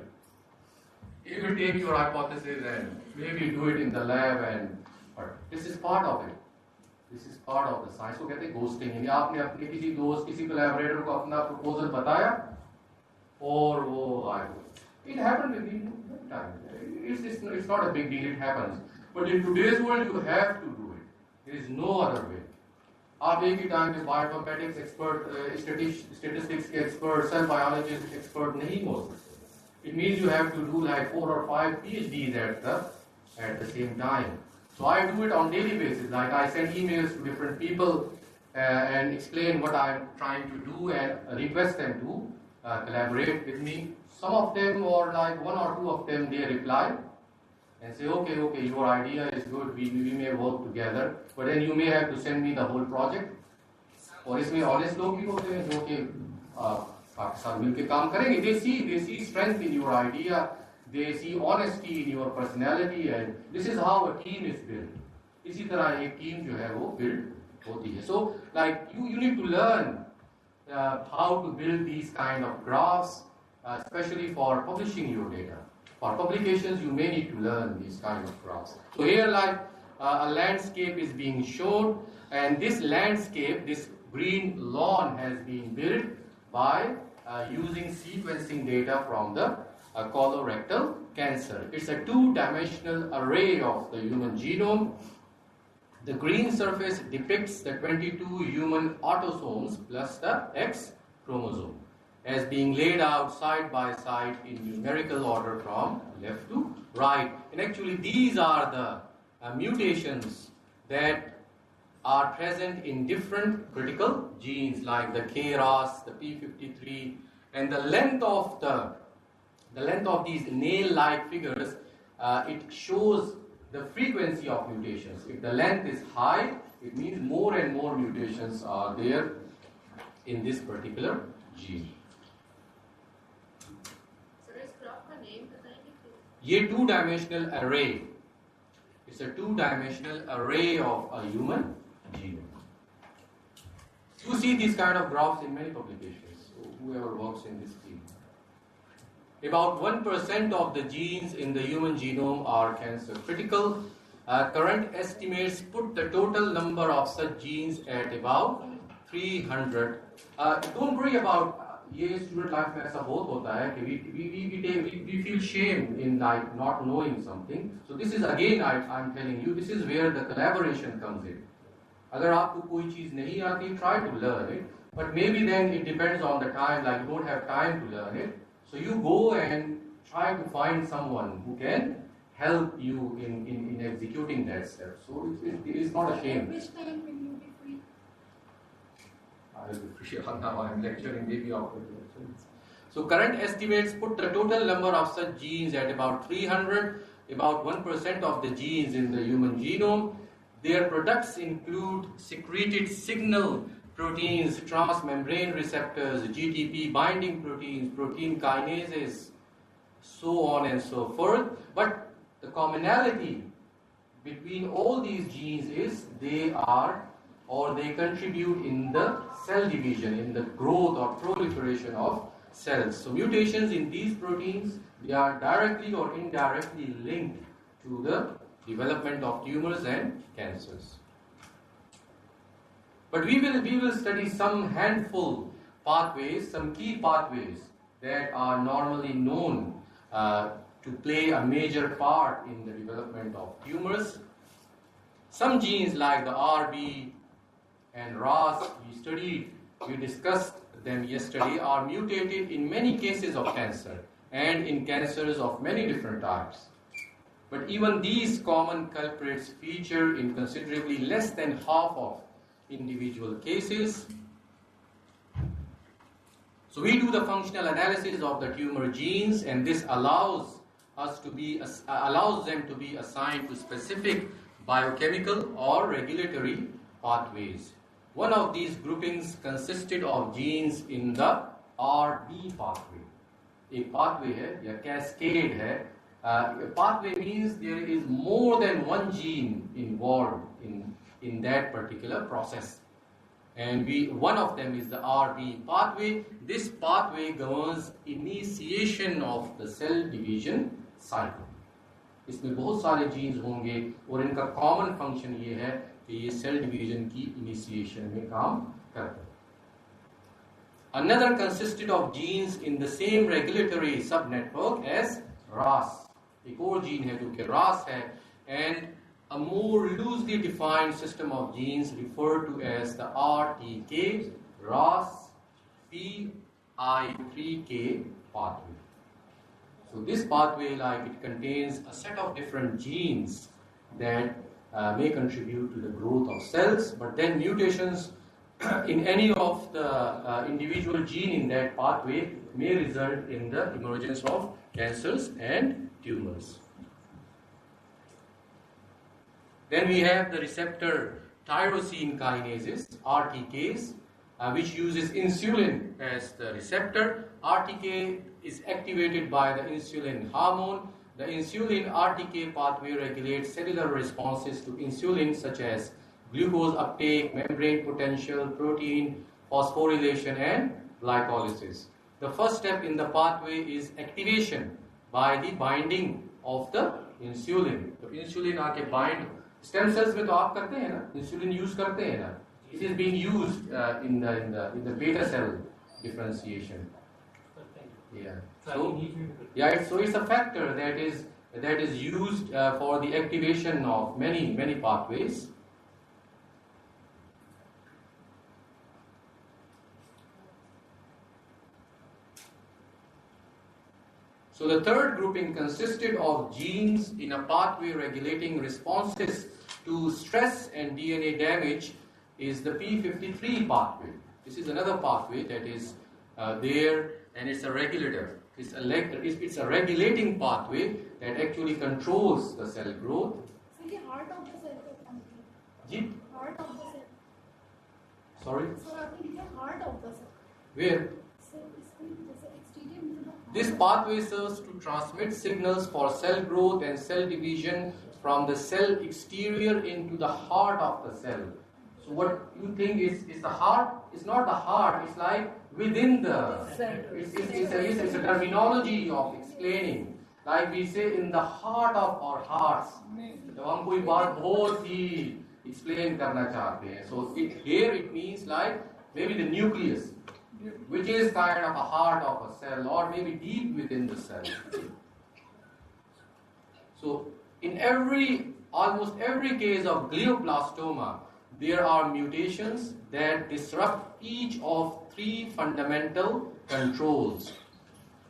He will take your hypothesis and maybe do it in the lab, but this is part of it. This is part of the science. को कहते हैं ghosting. यानी आपने अपने किसी दोस्त, किसी collaborator को अपना proposal बताया और वो आया. It happened with me many times. It's not a big deal. It happens. But in today's world, you have to do it. There is no other way. आप एक ही टाइम में बायोइन्फॉर्मेटिक्स एक्सपर्ट, स्टैटिस्टिक्स के expert, cell biologist expert नहीं हो सकते. It means you have to do like 4 or 5 PhDs at the same time. So I do it on daily basis. Like I send emails to different people and explain what I am trying to do and request them to collaborate with me. Some of them, or like 1 or 2 of them, they reply and say, okay, your idea is good, we may work together, but then you may have to send me the whole project. और इसमें honest लोग भी होते हैं जो कि आपके साथ मिलकर काम करेंगे. They see strength in your idea, they see honesty in your personality, and this is how a team is built. इसी तरह एक टीम जो है वो बिल्ड होती है. So like you need to learn how to build these kind of graphs, especially for publishing your data. For publications, you may need to learn these kind of graphs. So here, like a landscape is being shown, and this landscape, this green lawn, has been built by using sequencing data from the colorectal cancer. It's a two-dimensional array of the human genome. The green surface depicts the 22 human autosomes plus the X chromosome as being laid out side by side in numerical order from left to right. And actually these are the mutations that are present in different critical genes like the KRAS, the P53, and the length of these nail-like figures, it shows the frequency of mutations. If the length is high, it means more and more mutations are there in this particular gene. ये two-dimensional array. It's a two-dimensional array of a human genome. You see these kind of graphs in many publications, so whoever works in this field. About 1% of the genes in the human genome are cancer critical. Current estimates put the total number of such genes at about 300. Don't worry about ये student life में ऐसा बहुत होता है कि we feel shame in like not knowing something. So this is again I'm telling you, this is where the collaboration comes in. अगर आपको कोई चीज नहीं आती, try to learn it, but maybe then it depends on the time, like you don't have time to learn it, so you go and try to find someone who can help you in executing that step. So it's not a shame. Which time will you be free? I will be free. Now I'm lecturing maybe after the lecture. So current estimates put the total number of such genes at about 300. About 1% of the genes in the human genome. Their products include secreted signal proteins, transmembrane receptors, GTP binding proteins, protein kinases, so on and so forth. But the commonality between all these genes is they contribute in the cell division, in the growth or proliferation of cells. So mutations in these proteins, they are directly or indirectly linked to the development of tumors and cancers. But we will study some handful pathways, some key pathways that are normally known to play a major part in the development of tumors. Some genes like the RB and RAS we discussed them yesterday, are mutated in many cases of cancer and in cancers of many different types. But even these common culprits feature in considerably less than half of individual cases. So we do the functional analysis of the tumor genes, and this allows them to be assigned to specific biochemical or regulatory pathways. One of these groupings consisted of genes in the RB pathway. एक pathway है या cascade है. Pathway means there is more than one gene involved in that particular process. And one of them is the RB pathway. This pathway governs initiation of the cell division cycle. इसमें बहुत सारे genes होंगे और इनका common function ये है कि ये cell division की initiation में काम करते हैं. Another consisted of genes in the same regulatory subnetwork as RAS. एक और gene है जो कि RAS है, and a more loosely defined system of genes referred to as the RTK, RAS, PI3K pathway. So this pathway, it contains a set of different genes that may contribute to the growth of cells, but then mutations in any of the individual gene in that pathway may result in the emergence of cancers and tumors. Then we have the receptor tyrosine kinases, RTKs, which uses insulin as the receptor. RTK is activated by the insulin hormone, The insulin RTK pathway regulates cellular responses to insulin such as glucose uptake, membrane potential, protein phosphorylation and glycolysis. The first step in the pathway is activation by the binding of the insulin. तो insulin आके bind stem cells में तो आप करते हैं ना, insulin use करते हैं ना. It is being used in the beta cell differentiation. Yeah. So it's a factor that is used for the activation of many pathways. So the third grouping consisted of genes in a pathway regulating responses to stress and DNA damage is the P53 pathway. This is another pathway that is there, and it's a regulator. It's a regulating pathway that actually controls the cell growth. So the heart of the cell. Ji? Heart of the cell. Sorry? So I think the heart of the cell. Where? So it's exterior into the heart. This pathway serves to transmit signals for cell growth and cell division from the cell exterior into the heart of the cell. So what you think is the heart? It's not the heart, it's like within the... It's a terminology of explaining. Like we say in the heart of our hearts. जब हम कोई बात बहुत ही explain करना चाहते हैं. So here it means like maybe the nucleus, which is kind of a heart of a cell, or maybe deep within the cell. So in almost every case of glioblastoma, there are mutations that disrupt each of three fundamental controls.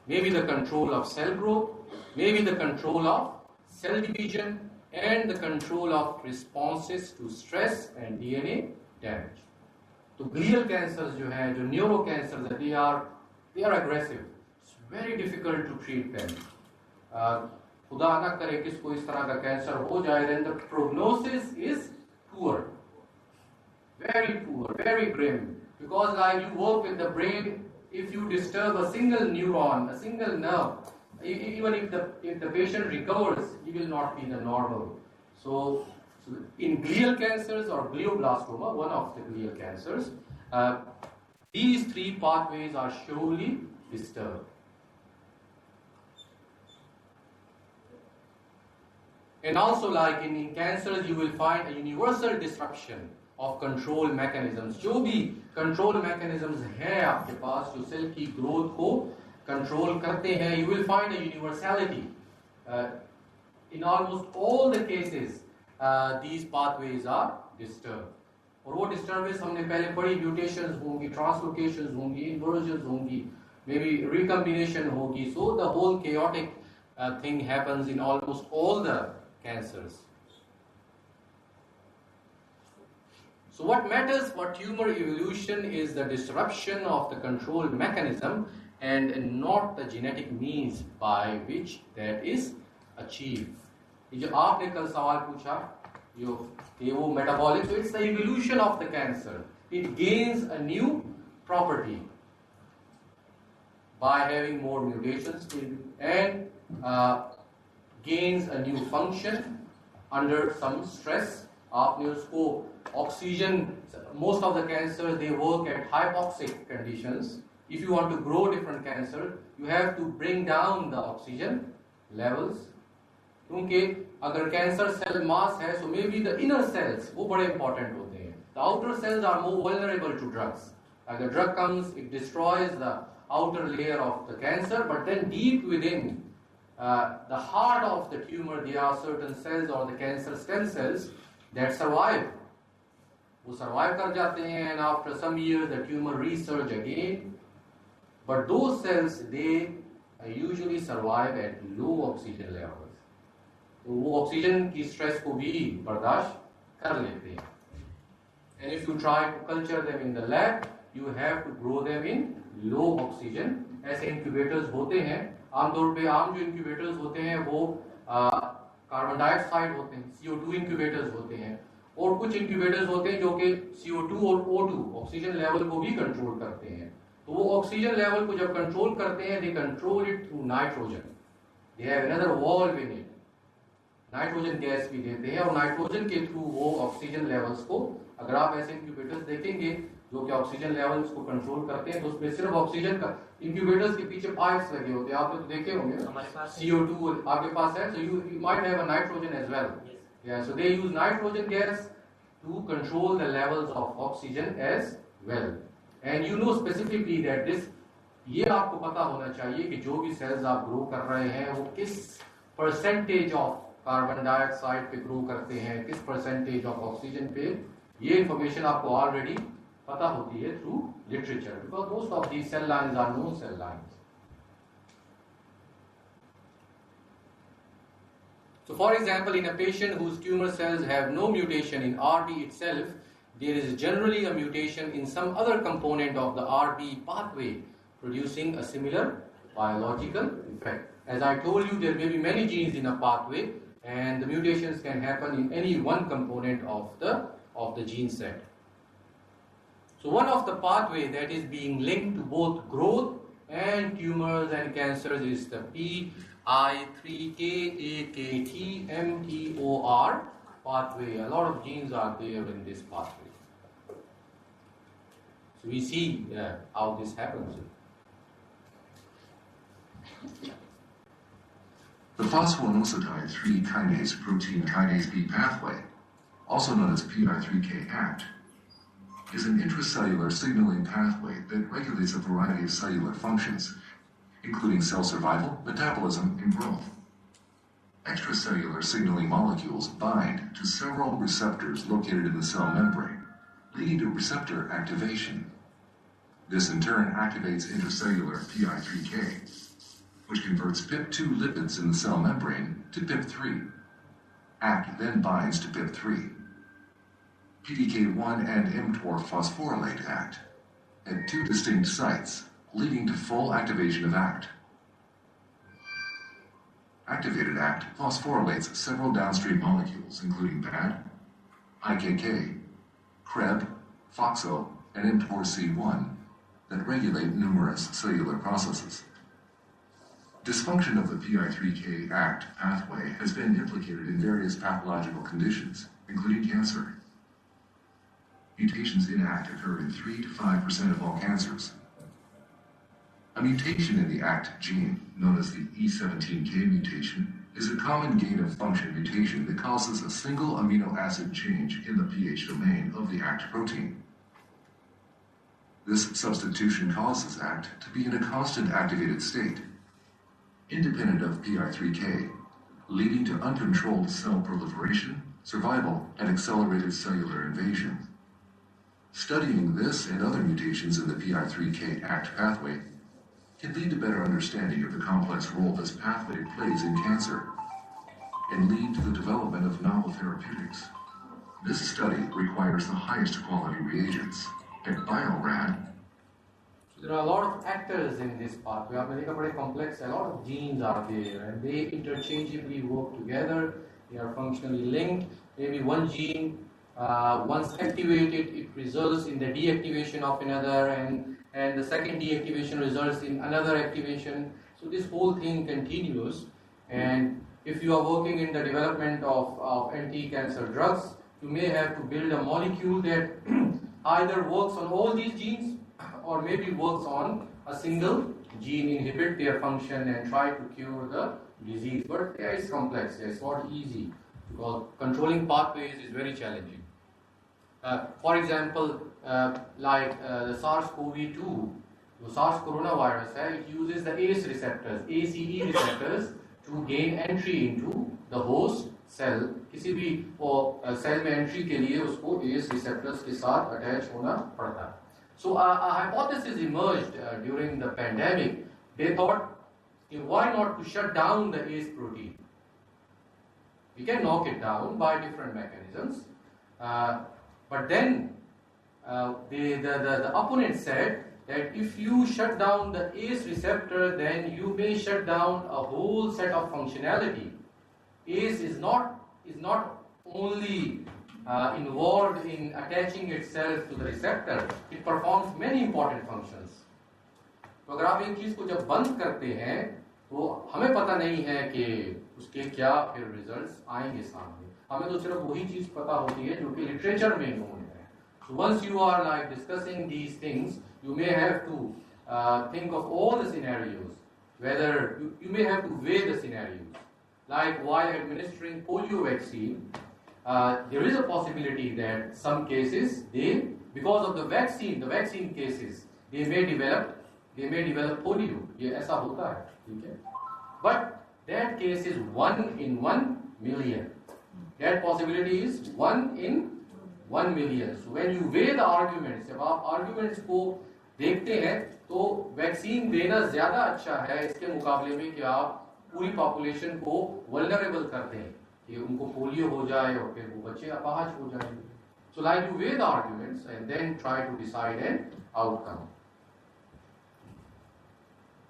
Maybe the control of cell growth, maybe the control of cell division, and the control of responses to stress and DNA damage. So glial cancers जो हैं, जो neuro cancers, they are aggressive. It's very difficult to treat them. खुदा ना करे किसको इस तरह का कैंसर हो जाए, then the prognosis is poor. Very poor, very grim. Because like you work with the brain, if you disturb a single neuron, a single nerve, even if the patient recovers, he will not be the normal. So in glial cancers or glioblastoma, one of the glial cancers, these three pathways are surely disturbed. And also like in cancers, you will find a universal disruption of control mechanisms. जो भी control mechanisms हैं आपके पास जो cell की growth को control करते हैं, you will find a universality. In almost all the cases, these pathways are disturbed. और वो disturbance हमने पहले पढ़ी, mutations होंगी, translocations होंगी, inversions होंगी, maybe recombination होगी. So the whole chaotic thing happens in almost all the cancers. So what matters for tumor evolution is the disruption of the control mechanism and not the genetic means by which that is achieved. ये जो आपने कल सवाल पूछा, ये वो metabolic, so it's the evolution of the cancer. It gains a new property by having more mutations and gains a new function under some stress. आपने उसको oxygen, most of the cancers they work at hypoxic conditions. If you want to grow different cancer, you have to bring down the oxygen levels. क्योंकि अगर cancer cell mass है, so maybe the inner cells वो बड़े important होते हैं. The outer cells are more vulnerable to drugs. Like the drug comes, it destroys the outer layer of the cancer, but then deep within the heart of the tumor, there are certain cells or the cancer stem cells that survive. वो survive कर जाते हैं, and after some years the tumor resurge again. But those cells, they usually survive at low oxygen levels. तो वो oxygen की stress को भी बर्दाश्त कर लेते हैं. And if you try to culture them in the lab, you have to grow them in low oxygen. ऐसे incubators होते हैं. आमतौर पे आम जो incubators होते हैं वो कार्बन डाइऑक्साइड होते हैं, CO2 incubators होते हैं. और कुछ incubators होते हैं जो कि CO2 और O2 ऑक्सीजन लेवल को भी कंट्रोल करते हैं. तो वो ऑक्सीजन लेवल को जब कंट्रोल करते हैं, they control it through nitrogen. they have another valve in it. Nitrogen gas भी देते हैं और नाइट्रोजन के थ्रू वो ऑक्सीजन लेवल्स को, अगर आप ऐसे इंक्यूबेटर्स देखेंगे जो कि ऑक्सीजन लेवल्स को कंट्रोल करते हैं, तो उसमें सिर्फ ऑक्सीजन का, इंक्यूबेटर्स के पीछे पाइप्स लगे होते हैं, आपने तो देखे होंगे ना, CO2 आपके पास है, so you might have a nitrogen as well. Yeah, so they use nitrogen gas to control the levels of oxygen as well. And you know specifically that this, ये आपको पता होना चाहिए कि जो भी सेल्स आप ग्रो कर रहे हैं वो किस परसेंटेज ऑफ कार्बन डाइऑक्साइड पे ग्रो करते हैं, किस परसेंटेज ऑफ ऑक्सीजन पे, ये इंफॉर्मेशन आपको ऑलरेडी पता होती है through literature, because most of these cell lines are known cell lines. So for example, in a patient whose tumor cells have no mutation in RB itself, there is generally a mutation in some other component of the RB pathway, producing a similar biological effect. As I told you, there may be many genes in a pathway, and the mutations can happen in any one component of the gene set. So one of the pathway that is being linked to both growth and tumors and cancers is the PI3K-AKT-mTOR pathway. A lot of genes are there in this pathway. So we see how this happens. The phosphoinositide 3 kinase protein kinase B pathway, also known as PI3K ACT, is an intracellular signaling pathway that regulates a variety of cellular functions, including cell survival, metabolism, and growth. Extracellular signaling molecules bind to several receptors located in the cell membrane, leading to receptor activation. This in turn activates intracellular PI3K, which converts PIP2 lipids in the cell membrane to PIP3. ACT then binds to PIP3. PDK1 and mTOR phosphorylate ACT at 2 distinct sites, leading to full activation of ACT. Activated ACT phosphorylates several downstream molecules, including PAD, IKK, CREB, FOXO, and mTORC1 that regulate numerous cellular processes. Dysfunction of the PI3K ACT pathway has been implicated in various pathological conditions, including cancer. Mutations in ACT occur in 3 to 5% of all cancers. A mutation in the ACT gene, known as the E17K mutation, is a common gain-of-function mutation that causes a single amino acid change in the pH domain of the ACT protein. This substitution causes ACT to be in a constant activated state, independent of PI3K, leading to uncontrolled cell proliferation, survival, and accelerated cellular invasion. Studying this and other mutations in the PI3K ACT pathway can lead to better understanding of the complex role this pathway plays in cancer and lead to the development of novel therapeutics. This study requires the highest quality reagents. At Biorad, there are a lot of actors in this pathway. आप देखा बड़े complex, a lot of genes are there, and they interchangeably work together. They are functionally linked. Maybe one gene, once activated, it results in the deactivation of another, and the second deactivation results in another activation. So this whole thing continues. And if you are working in the development of anti-cancer drugs, you may have to build a molecule that either works on all these genes or maybe works on a single gene, inhibit their function and try to cure the disease. But yeah, it's complex. It's not easy because controlling pathways is very challenging. For example, like the SARS-CoV-2, the SARS coronavirus, it uses the ACE receptors, ACE receptors to gain entry into the host cell. किसी भी cell में entry के लिए उसको ACE receptors के साथ attach होना पड़ता है. So a hypothesis emerged during the pandemic. They thought, why not to shut down the ACE protein? We can knock it down by different mechanisms. But then the opponent said that if you shut down the ACE receptor, then you may shut down a whole set of functionality. ACE is not only involved in attaching itself to the receptor, it performs many important functions. तो अगर आप एक चीज को जब बंद करते हैं, तो हमें पता नहीं है कि उसके क्या फिर रिजल्ट्स आएंगे सामने, हमें तो सिर्फ वही चीज पता होती है जो कि लिटरेचर में नोन है. So once you are like discussing these things, you may have to think of all the scenarios, whether you may have to weigh the scenarios. Like while administering polio vaccine, there is a possibility that some cases because of the vaccine cases, they may develop polio. ये ऐसा होता है, ठीक है? But that case is 1 in 1 million. That possibility is 1 in 1 million. So when you weigh the arguments, जब आप arguments को देखते हैं तो वैक्सीन देना ज्यादा अच्छा है इसके मुकाबले में कि आप पूरी पॉपुलेशन को वल्नरेबल करते हैं कि उनको पोलियो हो जाए और फिर वो बच्चे अपाहज हो जाएंगे. So like you weigh the arguments and then try to decide an outcome.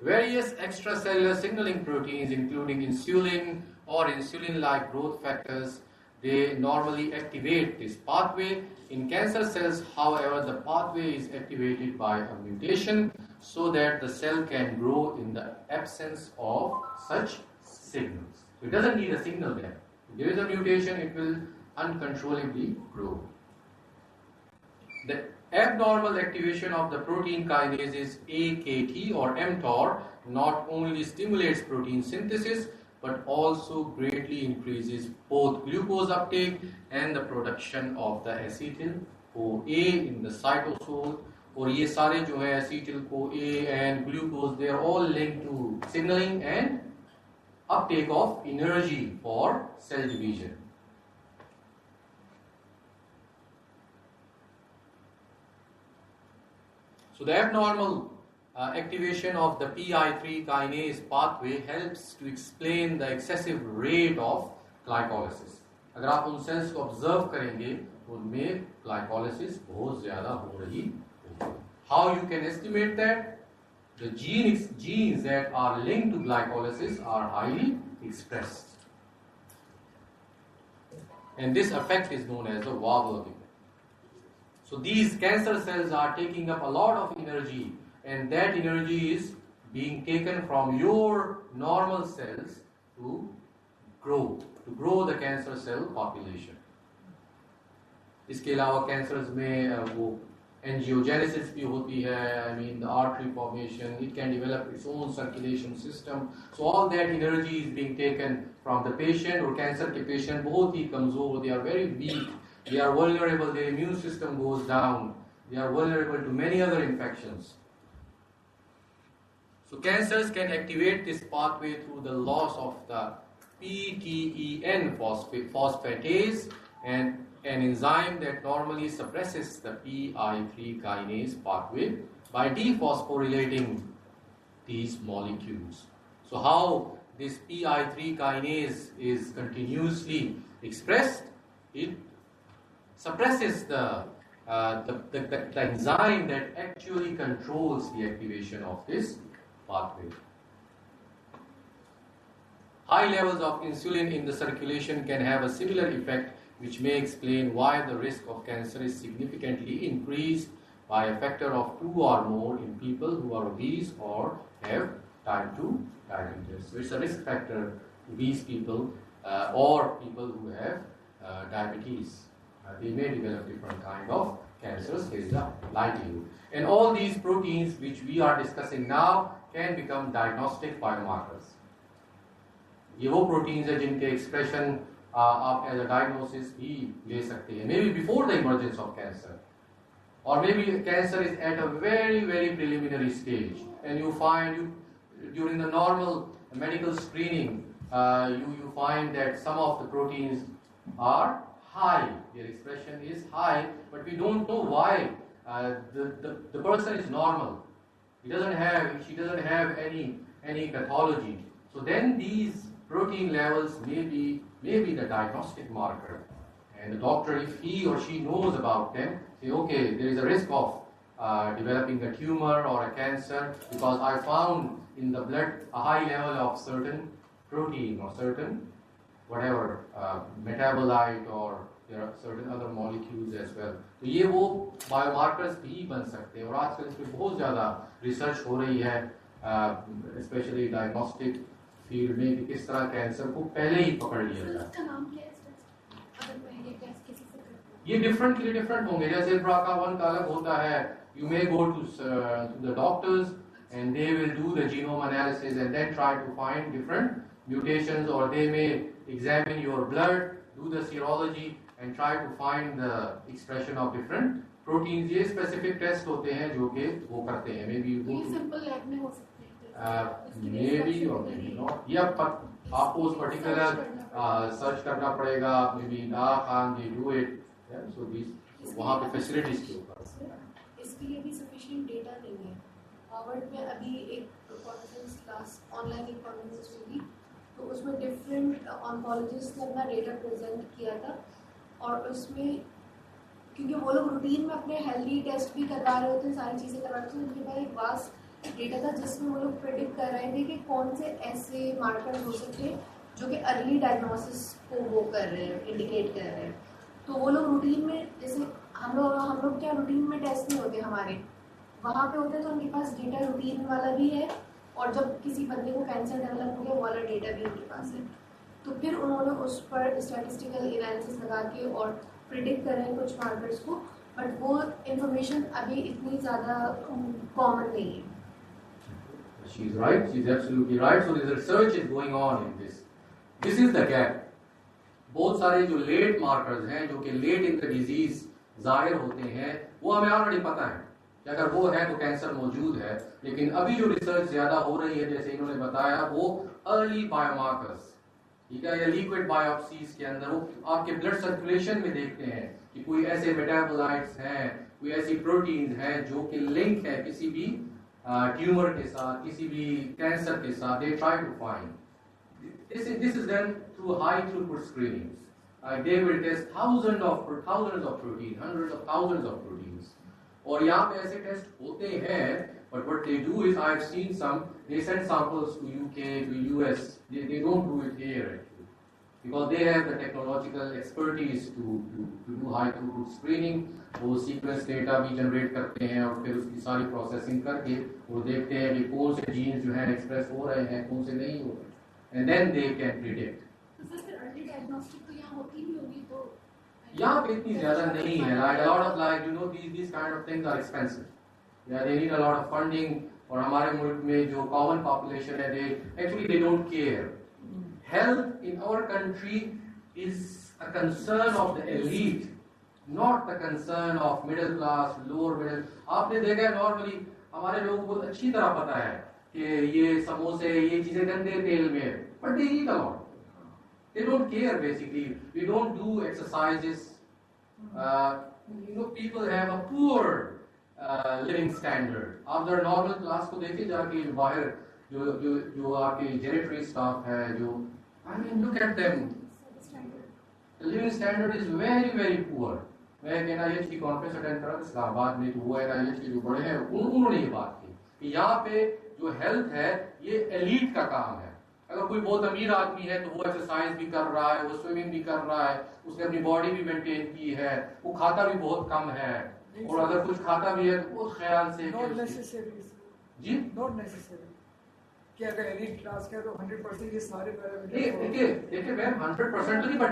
Various extracellular signaling proteins, including insulin or insulin-like growth factors, they normally activate this pathway. In cancer cells, however, the pathway is activated by a mutation so that the cell can grow in the absence of such signals. So it doesn't need a signal there. If there is a mutation, it will uncontrollably grow. The abnormal activation of the protein kinases AKT or mTOR not only stimulates protein synthesis but also greatly increases both glucose uptake and the production of the acetyl-CoA in the cytosol. और ये सारे जो है acetyl-CoA and glucose, they are all linked to signaling and uptake of energy for cell division. So the abnormal activation of the PI3 kinase pathway helps to explain the excessive rate of glycolysis. अगर आप उन sales को observe करेंगे तो उनमें glycolysis बहुत ज़्यादा हो रही है. How you can estimate that? The genes that are linked to glycolysis are highly expressed. And this effect is known as the wobble effect. So these cancer cells are taking up a lot of energy, and that energy is being taken from your normal cells to grow the cancer cell population. इसके अलावा cancers में वो angiogenesis भी होती है, I mean the artery formation, it can develop its own circulation system. So all that energy is being taken from the patient. और cancer के patient बहुत ही कमजोर, they are very weak, they are vulnerable, their immune system goes down, they are vulnerable to many other infections. So cancers can activate this pathway through the loss of the PTEN phosphatase and an enzyme that normally suppresses the PI3 kinase pathway by dephosphorylating these molecules. So how this PI3 kinase is continuously expressed, it suppresses the enzyme that actually controls the activation of this pathway. High levels of insulin in the circulation can have a similar effect, which may explain why the risk of cancer is significantly increased by a factor of 2 or more in people who are obese or have type 2 diabetes. So it's a risk factor, obese people or people who have diabetes. They may develop different kind of cancers, there is a likelihood. And all these proteins which we are discussing now can become diagnostic biomarkers. ये वो proteins हैं जिनके expression आप as a diagnosis भी ले सकते हैं. Maybe before the emergence of cancer, or maybe cancer is at a very preliminary stage, and you find during the normal medical screening, you find that some of the proteins are high, their expression is high, but we don't know why. The person is normal, she doesn't have any pathology. So then these protein levels may be the diagnostic marker, and the doctor, if he or she knows about them, say, okay, there is a risk of developing a tumor or a cancer because I found in the blood a high level of certain protein or certain whatever metabolite, or there are certain other molecules as well. तो ये वो biomarkers भी बन सकते हैं, और आजकल इस पे बहुत ज़्यादा research हो रही है, especially diagnostic फील्ड में कि किस तरह कैंसर को पहले ही पकड़ लिया जाए। इसका नाम क्या है इस टेस्ट? अगर मैं ये टेस्ट किसी से करता हूँ, ये डिफरेंट होंगे, जैसे BRCA1 का अलग होता है, you may go to the doctors and they will do the genome analysis and then try to find different mutations, or they may examine your blood, do the serology and try to find the expression of different proteins. ये specific test होते हैं जो कि वो करते हैं, maybe you go ये to simple lab में हो सकते हैं, maybe or maybe not, या आपको उस particular सर्च करना पड़ेगा, maybe Khan they do it, yeah, so these वहाँ पे facilities के ऊपर इसके लिए भी सफिशिएंट डेटा नहीं है। हार्वर्ड में अभी एक कॉन्फ्रेंस क्लास ऑनलाइन एक कॉन्फ्रेंस हुई, तो उसमें डिफरेंट ऑन्कोलॉजिस्ट ने अपना डेटा प्रेजेंट किया था, और उसमें क्योंकि वो लोग रूटीन में अपने हेल्दी टेस्ट भी करवा रहे होते हैं, सारी चीज़ें करवा रहे थे, उनके पास एक वास्ट डेटा था जिसमें वो लोग प्रेडिक्ट कर रहे थे कि कौन से ऐसे मार्कर्स हो सकते हैं जो कि अर्ली डायग्नोसिस को वो कर रहे हैं, इंडिकेट कर रहे हैं। तो वो लोग रूटीन में, जैसे हम लोग क्या रूटीन में टेस्ट नहीं होते हमारे, वहाँ पे होते हैं, तो उनके पास डेटा रूटीन वाला भी है, और जब किसी बंदे को कैंसर डेवलप हो गया वो वाला डेटा भी उनके पास है। तो फिर उन्होंने उस पर स्टैटिस्टिकल एनालिसिस लगा के और प्रिडिक्ट कर रहे हैं कुछ मार्कर्स को, बट वो इंफॉर्मेशन अभी इतनी ज़्यादा कॉमन नहीं है। She's right, she's absolutely right. So this research is going on in this. This is the gap. बहुत सारे जो लेट मार्कर्स हैं, जो कि लेट इन द डिजीज जाहिर होते हैं, वो हमें ऑलरेडी पता है कि अगर वो है तो कैंसर मौजूद है, लेकिन अभी जो रिसर्च ज्यादा हो रही है, जैसे इन्होंने बताया, वो अर्ली बायोमार्कर्स, ठीक है, या लिक्विड बायोप्सीज के अंदर वो आपके ब्लड सर्कुलेशन में देखते हैं कि कोई ऐसे मेटाबोलाइट्स हैं, कोई ऐसी प्रोटीन्स हैं जो कि लिंक है किसी भी ट्यूमर के साथ, किसी भी कैंसर के साथ। They try to find this is done through high throughput screenings. They will test thousands of proteins, hundreds of thousands of proteins. और यहाँ पे ऐसे टेस्ट होते हैं, but what they do is, I've seen some, they send samples to UK, to US. They don't do it here actually, because they have the technological expertise to do high throughput screening. वो sequence data भी generate करते हैं और फिर उसकी सारी processing करके वो देखते हैं कि कौन से genes जो हैं express हो रहे हैं, कौन से नहीं हो रहे, and then they can predict. तो सर अर्ली डायग्नोस्टिक तो यहाँ होती नहीं होगी, तो यहाँ पे इतनी ज़्यादा नहीं है, like a lot of, like you know, these kind of things are expensive. Yeah, they need a lot of funding. और हमारे मुल्क में जो common population है, they don't care. Health in our country is a concern of the elite, not the concern of middle class, lower middle. आपने देखा है normally हमारे लोगों को अच्छी तरह पता है कि ये समोसे, ये चीजें गंदे तेल में, but they eat a lot. They don't care basically. We don't do exercises. People have a poor living standard. आप जरा normal class को देखिए जाके बाहर जो आपके geriatric staff है, जो I mean look at them. The living standard is very very poor. मैं NIH की कॉन्फ्रेंस अटेंड करा इस्लामाबाद में, तो वो NIH के जो बड़े हैं उन्होंने ये बात की कि यहाँ पे जो हेल्थ है ये एलीट का काम है। अगर कोई बहुत अमीर आदमी है तो वो एक्सरसाइज भी कर रहा है, वो स्विमिंग भी कर रहा है, उसने अपनी बॉडी भी मेंटेन की है, वो खाता भी बहुत कम है, और अगर कुछ खाता भी है तो उस ख्याल से जी नॉट नेसेसरी कि अगर एलीट क्लास का तो 100% ये सारे पैरामीटर देखिए मैम 100% नहीं, but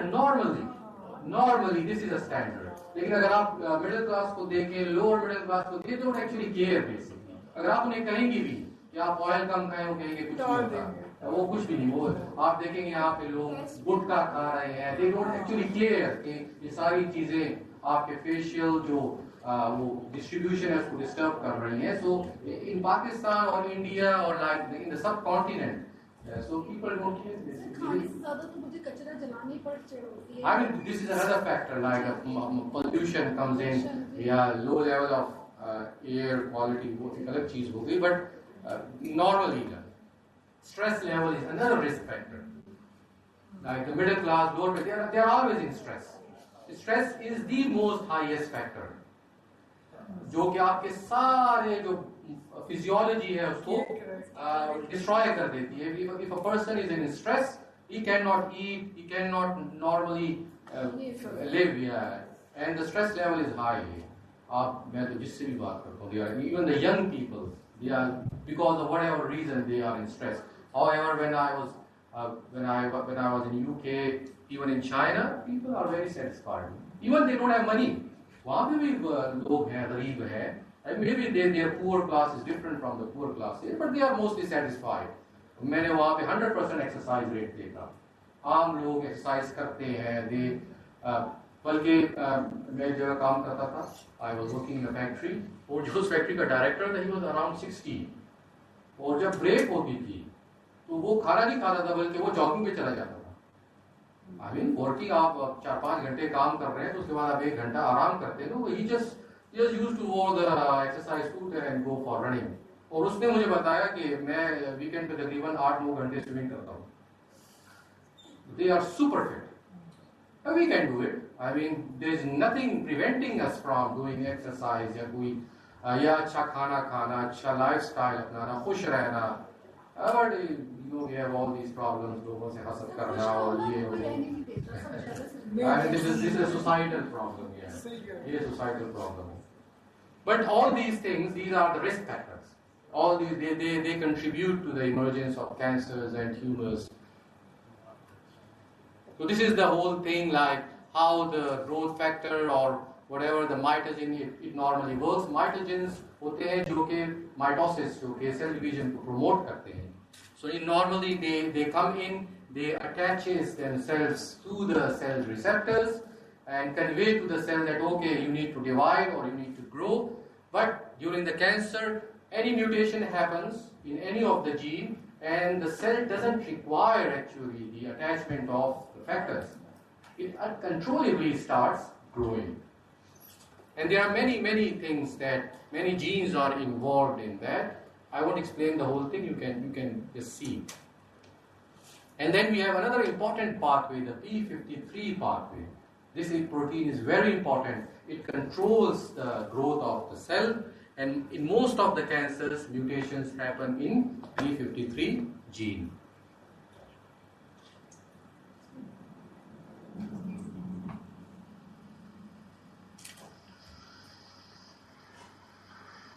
normally this is a standard. लेकिन अगर आप मिडिल क्लास को देखें, लोअर मिडिल क्लास को देखें, डोंट एक्चुअली केयर बेसिकली। अगर आप उन्हें कहेंगे भी कि आप ऑयल कम खाएं, वो कहेंगे कुछ नहीं होता, वो कुछ भी नहीं। वो आप देखेंगे यहाँ पे लोग गुटखा खा रहे हैं, दे डोंट एक्चुअली केयर कि ये सारी चीजें आपके फेशियल जो वो डिस्ट्रीब्यूशन है उसको डिस्टर्ब कर रही हैं। सो इन पाकिस्तान और इंडिया और like in the sub continent, so people don't care this. खाने से ज़्यादा तो मुझे कचरा जलाने पर चिढ़ होती है। I mean this is another factor, like pollution comes in, yeah, low level of air quality, वो एक अलग चीज हो गई, but normally stress level is another risk factor. Like the middle class, lower middle, they are always in stress. Stress is the most highest factor, जो कि आपके सारे जो फिजियोलॉजी है उसको डिस्ट्रॉय कर देती है। If a person is in stress, he cannot eat, he cannot normally live, yeah, and the stress level is high. आप मैं तो जिससे भी बात करता हूँ, even the young people, they are, because of whatever reason they are in stress. However, when I was When I was in UK, even in China, people are very satisfied. Even they don't have money. वहाँ पे भी लोग हैं, गरीब हैं. And maybe their poor class is different from the poor class here, but they are mostly satisfied. मैंने वहाँ पे 100% एक्सरसाइज रेट देखा. आम लोग एक्सरसाइज करते हैं. बल्कि मैं एक जगह काम करता था. I was working in a factory. और जो उस फैक्ट्री का डायरेक्टर था, he was around 60. और जब ब्रेक होती थी, तो वो खाना नहीं खाता था, बल्कि वो जॉगिंग पे चला जाता था. I mean, वर्किंग आप 4-5 घंटे काम कर रहे हैं, तो उसके बाद आप 1 घंटा आराम करते हैं. तो he just used to wear the exercise suit and go for running. और उसने मुझे बताया कि मैं वीकेंड पे तकरीबन 8-9 घंटे स्विमिंग करता हूँ. They are super fit. But we can do it. I mean, there is nothing preventing us from doing exercise या कोई या अच्छा खाना खाना, अच्छा लाइफस्टाइल अपनाना, खुश रहना. But we have all these problems. लोगों से हसद करना और ये और ये. I mean, this is a societal problem. Yeah, a societal problem. But all these things, these are the risk factors. All these, they contribute to the emergence of cancers and tumors. So this is the whole thing, like how the growth factor or whatever the mitogen it normally works. Mitogens होते हैं जो कि mitosis, जो कि cell division को promote करते हैं. So normally they come in, they attaches themselves to the cell receptors and convey to the cell that okay, you need to divide or you need to grow. But during the cancer, any mutation happens in any of the gene, and the cell doesn't require actually the attachment of the factors. It uncontrollably starts growing. And there are many things that many genes are involved in that. I won't explain the whole thing, you can just see. And then we have another important pathway, the p53 pathway. This protein is very important. It controls the growth of the cell, and in most of the cancers, mutations happen in p53 gene.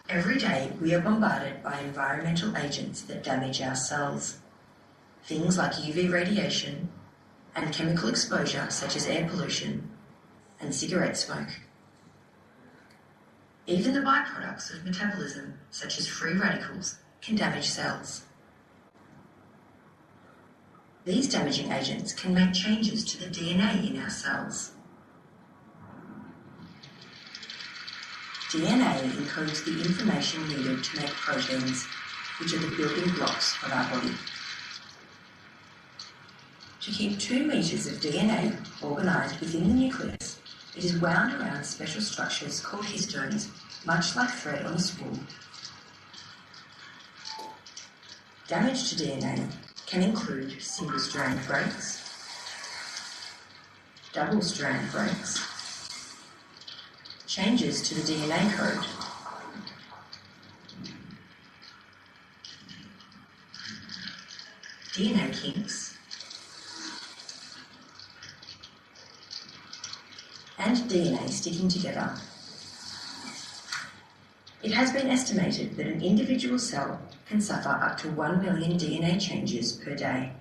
Every day, we are bombarded by environmental agents that damage our cells. Things like UV radiation and chemical exposure such as air pollution and cigarette smoke. Even the byproducts of metabolism, such as free radicals, can damage cells. These damaging agents can make changes to the DNA in our cells. DNA encodes the information needed to make proteins, which are the building blocks of our body. To keep 2 meters of DNA organised within the nucleus, it is wound around special structures called histones, much like thread on a spool. Damage to DNA can include single-strand breaks, double-strand breaks, changes to the DNA code, DNA kinks, and DNA sticking together. It has been estimated that an individual cell can suffer up to 1 million DNA changes per day.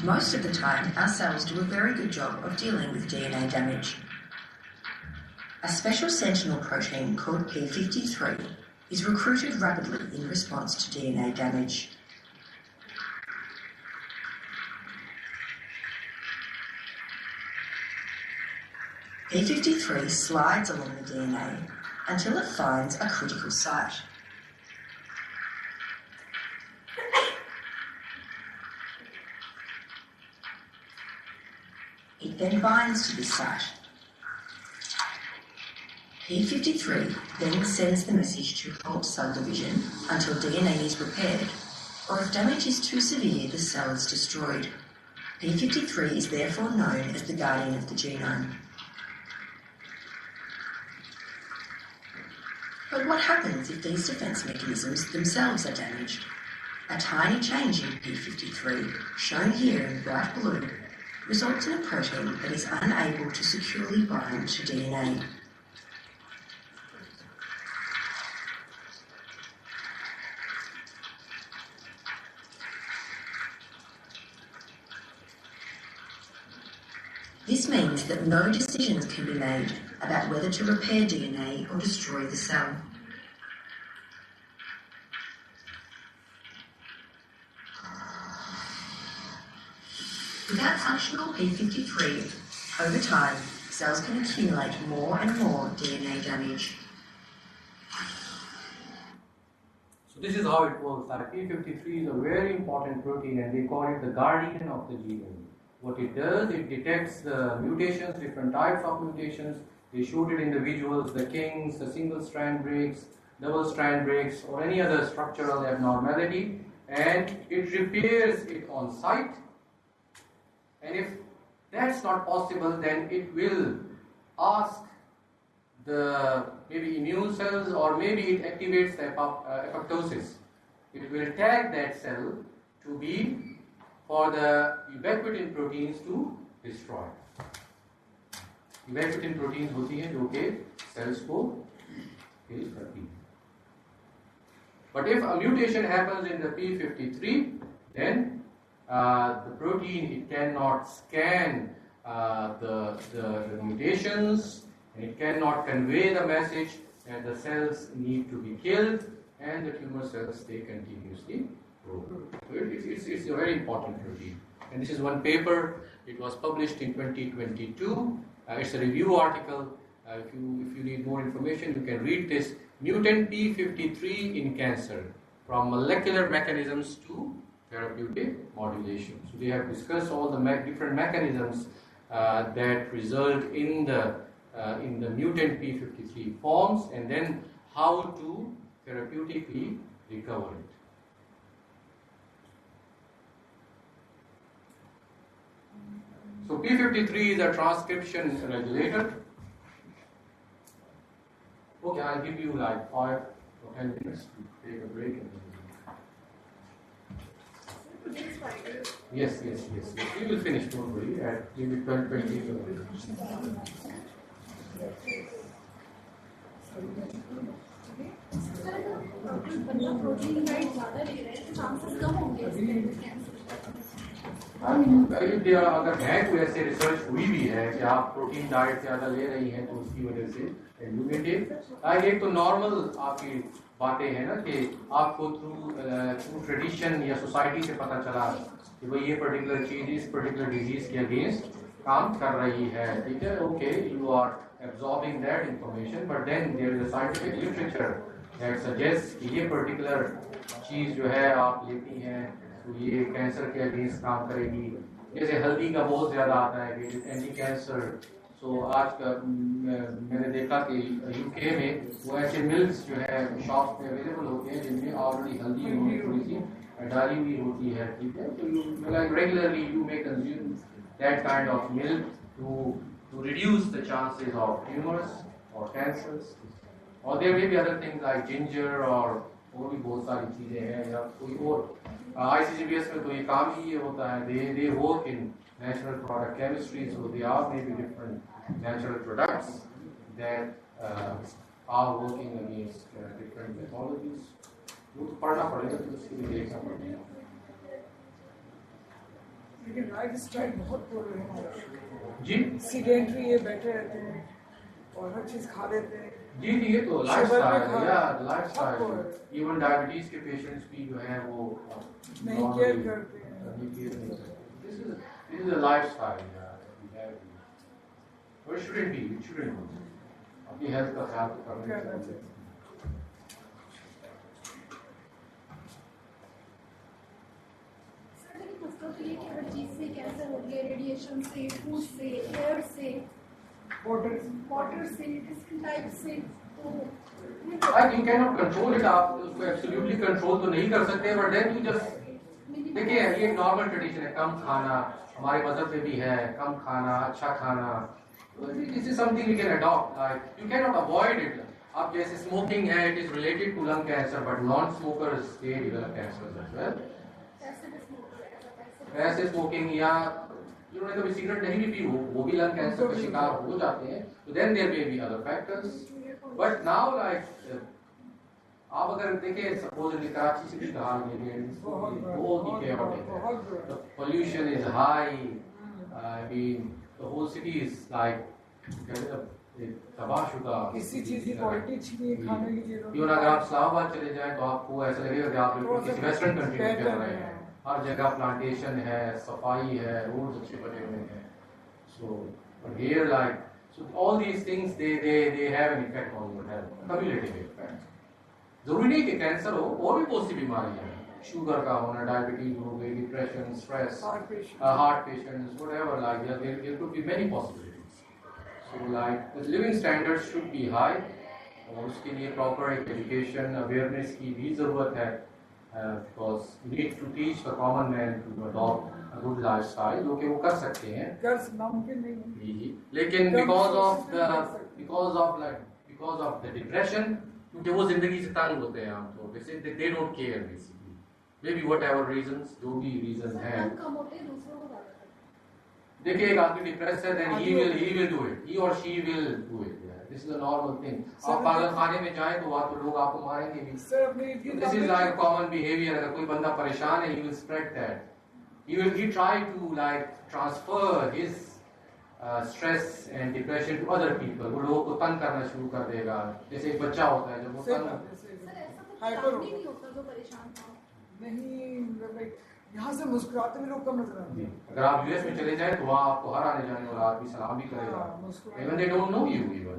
Most of the time, our cells do a very good job of dealing with DNA damage. A special sentinel protein called p53 is recruited rapidly in response to DNA damage. p53 slides along the DNA until it finds a critical site. It then binds to this site. p53 then sends the message to halt cell division until DNA is repaired, or if damage is too severe, the cell is destroyed. p53 is therefore known as the guardian of the genome. But what happens if these defence mechanisms themselves are damaged? A tiny change in p53, shown here in bright blue, results in a protein that is unable to securely bind to DNA. This means that no decisions can be made about whether to repair DNA or destroy the cell. Without functional P53, over time, cells can accumulate more and more DNA damage. So this is how it works. Like P53 is a very important protein and they call it the guardian of the genome. What it does, it detects the mutations, different types of mutations. They showed it in the visuals, the kings, the single strand breaks, double strand breaks, or any other structural abnormality, and it repairs it on site. And if that's not possible, then it will ask the maybe immune cells, or maybe it activates the apoptosis. It will tag that cell to be for the ubiquitin proteins to destroy. Ubiquitin proteins होती हैं जो कि cells को kill करती हैं. But if a mutation happens in the P53, then the protein, it cannot scan the mutations, and it cannot convey the message that the cells need to be killed and the tumor cells stay continuously growing. So it's a very important protein. And this is one paper. It was published in 2022. It's a review article. If you need more information, you can read this. Mutant P53 in cancer, from molecular mechanisms to therapeutic modulation. So they have discussed all the different mechanisms that result in the mutant P53 forms, and then how to therapeutically recover it. So P53 is a transcription regulator. Okay, I'll give you like 5 or 10 minutes to take a break. Yes. We will finish, don't worry, at maybe 12:20. अगर है कोई ऐसे research हुई भी है कि आप protein diet ज़्यादा ले रही हैं तो उसकी वजह से एक तो नॉर्मल आपकी बातें हैं ना कि आपको थ्रू ट्रेडिशन या सोसाइटी से पता चला कि भाई ये पर्टिकुलर चीज़ इस पर्टिकुलर डिजीज के अगेंस्ट काम कर रही है, ठीक है, okay, you are absorbing that information, but then there is a scientific literature that suggests कि ये पर्टिकुलर चीज़ जो है आप लेती हैं तो ये कैंसर के अगेंस्ट काम करेगी. जैसे हल्दी का बहुत ज़्यादा आता है कि एंटी कैंसर. सो आज का मैंने देखा कि यूके में वो ऐसे मिल्क्स जो है शॉप्स में अवेलेबल होते हैं जिनमें ऑलरेडी हल्दी थोड़ी सी डाली हुई होती है, ठीक है. तो you like regularly you may consume that kind of milk to reduce the chances of tumors or cancers. Or there may be other things like ginger और भी बहुत सारी चीज़ें हैं या कोई और. ICGBS में तो ये काम ही ये होता है. They work in natural product chemistry, so they are maybe different natural products that are working against different pathologies. वो तो पढ़ना पड़ेगा, तो उसके लिए देखना पड़ेगा. लेकिन लाइफ स्टाइल बहुत प्रॉब्लम है जी. सीडेंटरी ये बैठे रहते हैं और हर चीज खा लेते हैं. जी ये तो लाइफस्टाइल या लाइफस्टाइल. इवन डायबिटीज के पेशेंट्स भी जो है वो नहीं केयर करते हैं. This is a lifestyle we have. Or it shouldn't be. It shouldn't be. अपनी हेल्थ का ख्याल करना चाहिए. हर चीज से कैंसर हो गया, रेडिएशन से, फूड से, एयर से, वाटर से, डिफरेंट टाइप से. You cannot control it. आप उसको absolutely control तो नहीं कर सकते, but then you just देखिए ये नॉर्मल ट्रेडिशन है. कम खाना हमारे मजहब में भी है, कम खाना, अच्छा खाना. This is something we can adopt. Like you cannot avoid it. अब जैसे स्मोकिंग है, it is related to lung cancer, but non-smokers they develop cancer as well. ऐसे स्मोकिंग या जिन्होंने कभी सिगरेट नहीं भी पी वो भी लंग कैंसर का शिकार हो जाते हैं. तो then there may be other factors. But now like आप अगर देखें सपोज कराची से भी कहा बहुत ही chaotic है. The pollution is high. I mean the whole city is like तबाहशुदा किसी चीज की क्वालिटी अच्छी नहीं है, खाने की चीजों इवन अगर आप इस्लामाबाद चले जाएं तो आपको ऐसा लगेगा कि आप बिल्कुल किसी वेस्टर्न कंट्री में चल रहे हैं। हर जगह प्लांटेशन है, सफाई है, रोड्स अच्छे बने हुए हैं। So but here like so all these things they have an effect on your health, cumulative effect. जरूरी नहीं कि कैंसर हो, और भी बहुत सी बीमारियां हैं, शुगर का होना, डायबिटीज हो गई, depression, stress, heart patients, whatever, like there could be many possibilities. So like the living standards should be high, और उसके लिए प्रॉपर एक एजुकेशन अवेयरनेस की भी ज़रूरत है, because you need to teach the common man to adopt a good lifestyle, जो कि वो कर सकते हैं, नामुमकिन नहीं जी, लेकिन because of the depression, क्योंकि वो जिंदगी से तंग होते हैं आमतौर पे, they don't care basically, maybe whatever reasons, जो भी reasons हैं। देखिए एक आदमी डिप्रेस है, then he will do it, he or she will do it, yeah. This is a normal thing. आप पागल खाने में जाएं तो वहाँ तो लोग आपको मारेंगे भी। This is like a common behavior. अगर कोई बंदा परेशान है, he will spread that. He try to like transfer his stress and depression to other people. वो लोगों को तंग करना शुरू कर देगा। जैसे एक बच्चा होता है जब वो नहीं, यहाँ से मुस्कुराते भी लोग कम नजर आते हैं। अगर आप यूएस में चले जाएं तो वहाँ आपको हर आने जाने वाला आदमी सलाम भी करेगा। Even they don't know you even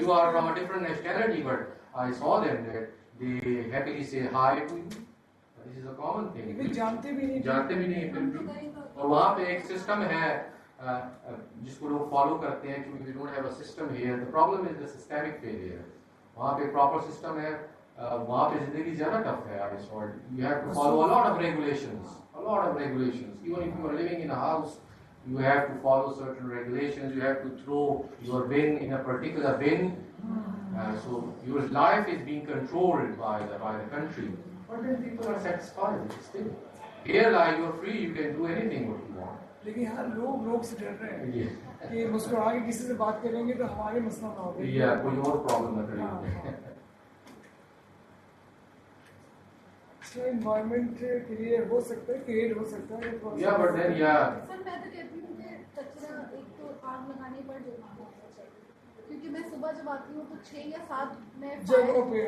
you are from a different nationality, but I saw them that they happily say hi to you. This is a common thing. जानते भी नहीं फिर भी। और वहाँ पे एक सिस्टम है जिसको लोग फॉलो करते हैं, क्योंकि we don't have a system here. The problem is the systemic failure. वहाँ पे प्रॉपर सिस्टम है, वहाँ पे जिंदगी ज़्यादा टफ है। I saw it. You have to follow a lot of regulations. Even if you are living in a house, you have to follow certain regulations. You have to throw your bin in a particular bin. So your life is being controlled by the country. But then people are satisfied still. Here, like you're free, you can do anything what you want. लेकिन यहाँ लोग से डर रहे हैं कि मुस्कुरा के किसी से बात करेंगे तो हमारे मसला ना हो। कोई और प्रॉब्लम ना करेंगे। एनवायरनमेंट क्लियर हो सकता है, क्रिएट हो सकता है। but then सर मैं तो कहती हूँ कि कचरा एक तो आग लगाने पर जुर्माना होना चाहिए, क्योंकि मैं सुबह जब आती हूँ तो 6 या 7 में जगहों पे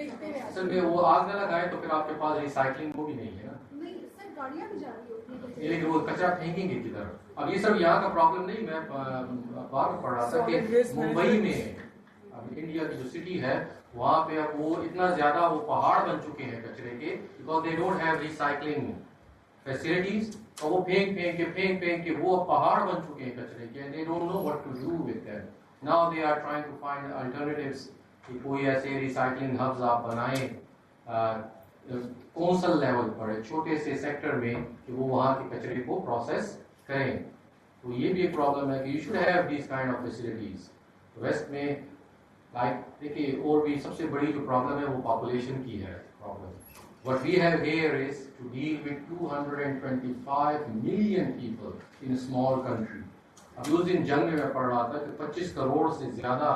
देखते हुए सर में वो आग न लगाए तो फिर आपके पास रिसाइकलिंग वो भी नहीं है ना। नहीं सर, गाड़ियाँ भी जा रही होती हैं, लेकिन वो कचरा फेंकेंगे किधर? अब ये सब यहाँ का प्रॉब्लम नहीं, मैं बाहर में पढ़ रहा था कि मुंबई में अब इंडिया की जो सिटी है वहाँ पे अब वो इतना ज्यादा वो पहाड़ बन चुके हैं कचरे के, because they don't have recycling facilities, और वो फेंक के वो पहाड़ बन चुके हैं कचरे के, they don't know what to do with that. Now they are trying to find alternatives, कि कोई ऐसे रिसाइकलिंग हब्स आप बनाएं कौंसल लेवल पर, छोटे से सेक्टर में, कि वो वहाँ के कचरे को प्रोसेस करें। तो ये भी एक प्रॉब्लम है कि you should have this kind of facilities. West में देखिए और भी सबसे बड़ी जो प्रॉब्लम है वो पॉपुलेशन की है problem. What we have here is to deal with 225 million people in a small country. अभी उस दिन जंग में मैं पढ़ रहा था कि 25 करोड़ से ज्यादा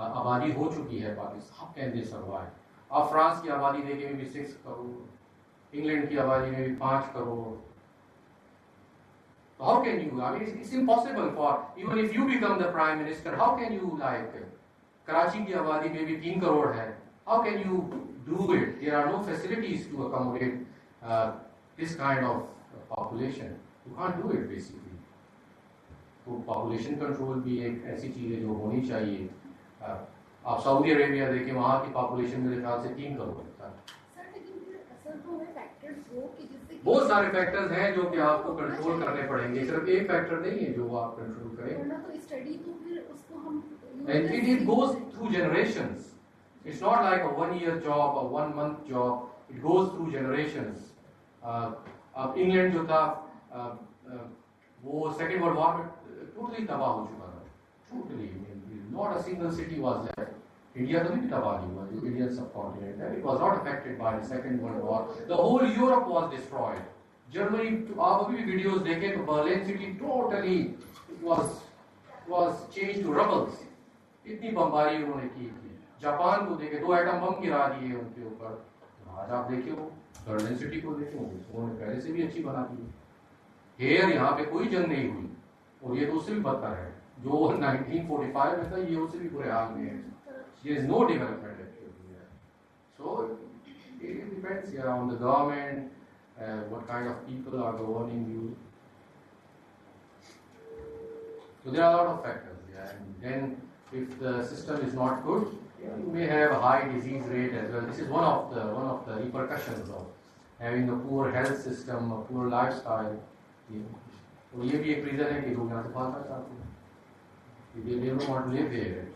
आबादी हो चुकी है Pakistan. How can they survive? आप फ्रांस की आबादी देखें में भी 6 करोड़, इंग्लैंड की आबादी में भी 5 crore. How can you? I mean, it's impossible for even if you become the prime minister. How can you like? Karachi की आबादी में भी 3 करोड़ है। How can you do it? There are no facilities to accommodate this kind of population. You can't do it basically. तो population control भी एक ऐसी चीज है जो होनी चाहिए। आप सऊदी अरेबिया देखें, वहाँ की population मेरे ख्याल से 3 करोड़ है। बहुत सारे फैक्टर्स हैं जो कि आपको कंट्रोल करने पड़ेंगे, सिर्फ एक फैक्टर नहीं है जो आप कंट्रोल करें। And it goes through generations. It's not like a 1-year job or 1-month job. It goes through generations. अब इंग्लैंड जो था वो सेकेंड वर्ल्ड वॉर में टोटली तबाह हो चुका था, totally, not a single city was left. India कभी भी तबाह नहीं हुआ, जो इंडियन सब कॉन्टिनेंट है, it was not affected by the second world war. The whole Europe was destroyed. Germany, आप अभी भी वीडियोस देखें तो Berlin city totally was changed to rubbles. इतनी बमबारी उन्होंने की थी। जापान को देखे 2 एटम बम गिरा दिए उनके ऊपर। आज आप देखिए वो बर्लिन सिटी को देखो, उन्होंने पहले से भी अच्छी बना दी। हेयर यहाँ पे कोई जंग नहीं हुई, और ये तो उससे भी बदतर है जो 1945 में था, ये उससे भी बुरे हाल में है. There is no development actually here. So it depends on the government, what kind of people are governing you. So there are a lot of factors. And then if the system is not good, you may have a high disease rate as well. This is one of the repercussions of having a poor health system, a poor lifestyle. तो ये भी एक reason है कि लोग यहाँ से भागना चाहते हैं. They don't want to live here.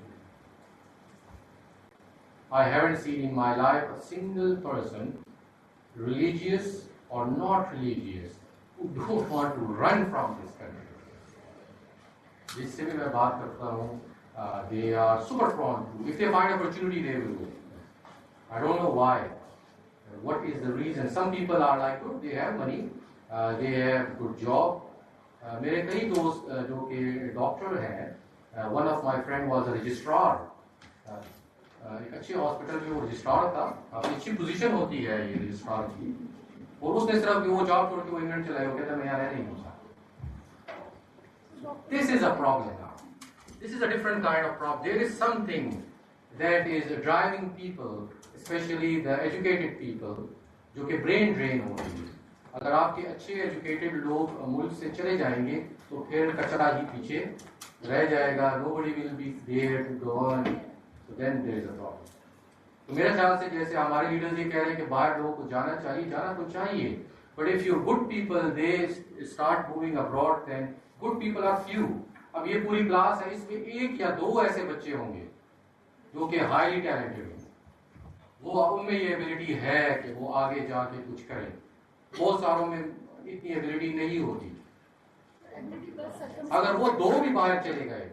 I haven't seen in my life a single person, religious or not religious, who don't want to run from this country. जिससे भी मैं बात करता हूँ, they are super prone to. If they find opportunity, they will go. I don't know why. What is the reason? Some people are like, good, they have money, they have good job. मेरे कई दोस्त जो कि doctor हैं, one of my friend was a registrar. एक अच्छे hospital में वो रजिस्ट्रार था. काफी अच्छी पोजीशन होती है ये रजिस्ट्रार की, और उसने सिर्फ वो जॉब छोड़ के वो इंग्लैंड चला गया. कहता मैं यहाँ रह नहीं सकता. This is a problem now. This is a different kind of problem. There is something that is driving people, especially the educated people, जो कि brain drain हो रही है. अगर आपके अच्छे एजुकेटेड लोग मुल्क से चले जाएंगे तो फिर कचरा ही पीछे रह जाएगा. Nobody will be there to govern. So then there is a problem. तो मेरे ख्याल से जैसे हमारे लीडर्स ये कह रहे हैं कि बाहर लोगों को जाना तो चाहिए. But if your good people they start moving abroad, then good people are few. अब ये पूरी क्लास है, इसमें एक या दो ऐसे बच्चे होंगे जो कि हाईली टैलेंटेड हैं. वो उनमें ये एबिलिटी है कि वो आगे जाके कुछ करें. बहुत सारों में इतनी एबिलिटी नहीं होती. अगर वो दो भी बाहर चले गए,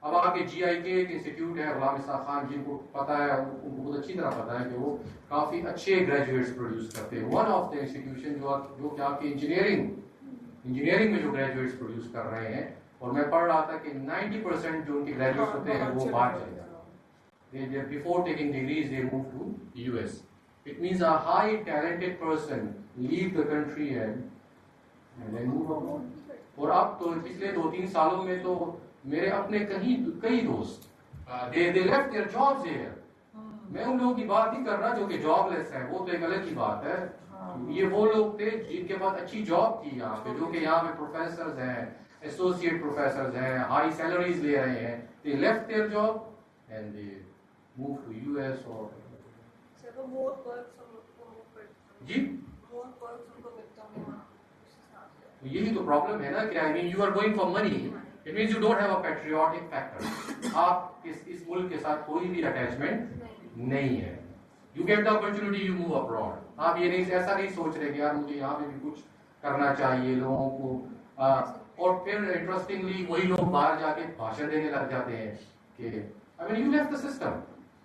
अब आपके GIK एक इंस्टीट्यूट है, गुलाम इस्हाक खान, जिनको पता है, उनको बहुत अच्छी तरह पता है कि वो काफी अच्छे ग्रेजुएट्स प्रोड्यूस करते हैं. वन ऑफ द इंस्टीट्यूशन जो कि आपके इंजीनियरिंग में जो ग्रेजुएट्स प्रोड्यूस कर रहे हैं, और मैं पढ़ रहा था कि 90% जो उनके ग्रेजुएट्स होते हैं वो बाहर चले जाते हैं. Before taking degrees they move to US. It means a high talented person leave the country and then move abroad. और अब तो पिछले 2-3 सालों में तो मेरे अपने कई दोस्त they left their jobs here. मैं उन लोगों की बात नहीं कर रहा जो कि जॉबलेस हैं, वो तो एक अलग ही बात है. ये वो लोग थे जिनके पास अच्छी जॉब थी यहाँ पे, जो कि यहाँ पे प्रोफेसर्स हैं, एसोसिएट प्रोफेसर्स हैं, हाई सैलरीज ले रहे हैं. They left their job and they moved to US or जी. यही तो प्रॉब्लम है ना कि I mean you are going for money, it means you don't have a patriotic factor. आप इस मुल्क के साथ कोई भी अटैचमेंट नहीं है. You get the opportunity, you move abroad. आप ये नहीं ऐसा नहीं सोच रहे कि यार मुझे यहाँ पे भी कुछ करना चाहिए लोगों को. और फिर इंटरेस्टिंगली वही लोग बाहर जाके भाषण देने लग जाते हैं कि I mean you left the system.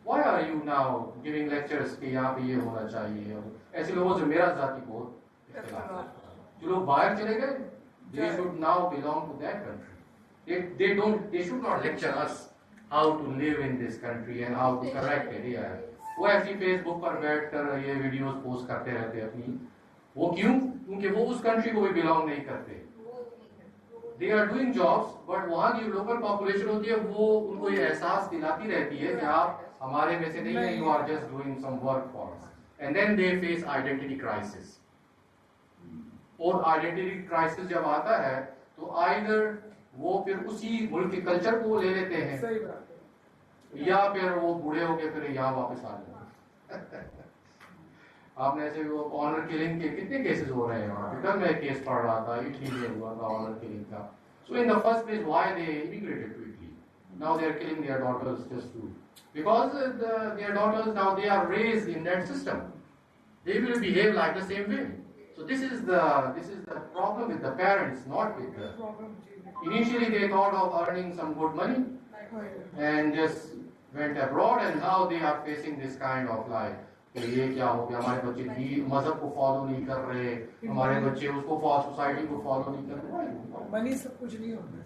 Why are you now giving lectures कि यहाँ पे ये होना चाहिए? ऐसे लोगों से मेरा जाति बहुत इख्तिलाफ है. जो लोग बाहर चले गए, they should now belong to that country. They should not lecture us how to live in this country and how to correct it. Yeah. वो ऐसी Facebook पर बैठकर ये वीडियोस पोस्ट करते रहते हैं अपनी. वो क्यों? क्योंकि वो उस कंट्री को भी बिलोंग नहीं करते. They are doing jobs, but वहाँ की लोकल पॉपुलेशन होती है, वो उनको ये एहसास दिलाती रहती है कि आप हमारे में से नहीं है, you are just doing some work for us. And then they face identity crisis. और identity crisis जब आता है तो either वो फिर उसी मुल्क के कल्चर को ले लेते हैं, या फिर वो बूढ़े होके फिर यहाँ वापस आ जाते हैं. आपने ऐसे वो ऑनर किलिंग के कितने केसेस हो रहे हैं वहाँ पे. कल मैं केस पढ़ रहा था, इटली में हुआ था ऑनर किलिंग का. So in the first place, why they immigrated to Italy? Now they are killing their daughters just to, because their daughters now they are raised in that system. They will behave like the same way. So this is the problem with the parents, not with the. Initially they thought of earning some good money and just went abroad, and now they are facing this kind of like. ये क्या हो गया, हमारे बच्चे भी मजहब को follow नहीं कर रहे, हमारे बच्चे उसको सोसाइटी को फॉलो नहीं कर रहे. मनी सब कुछ नहीं होता.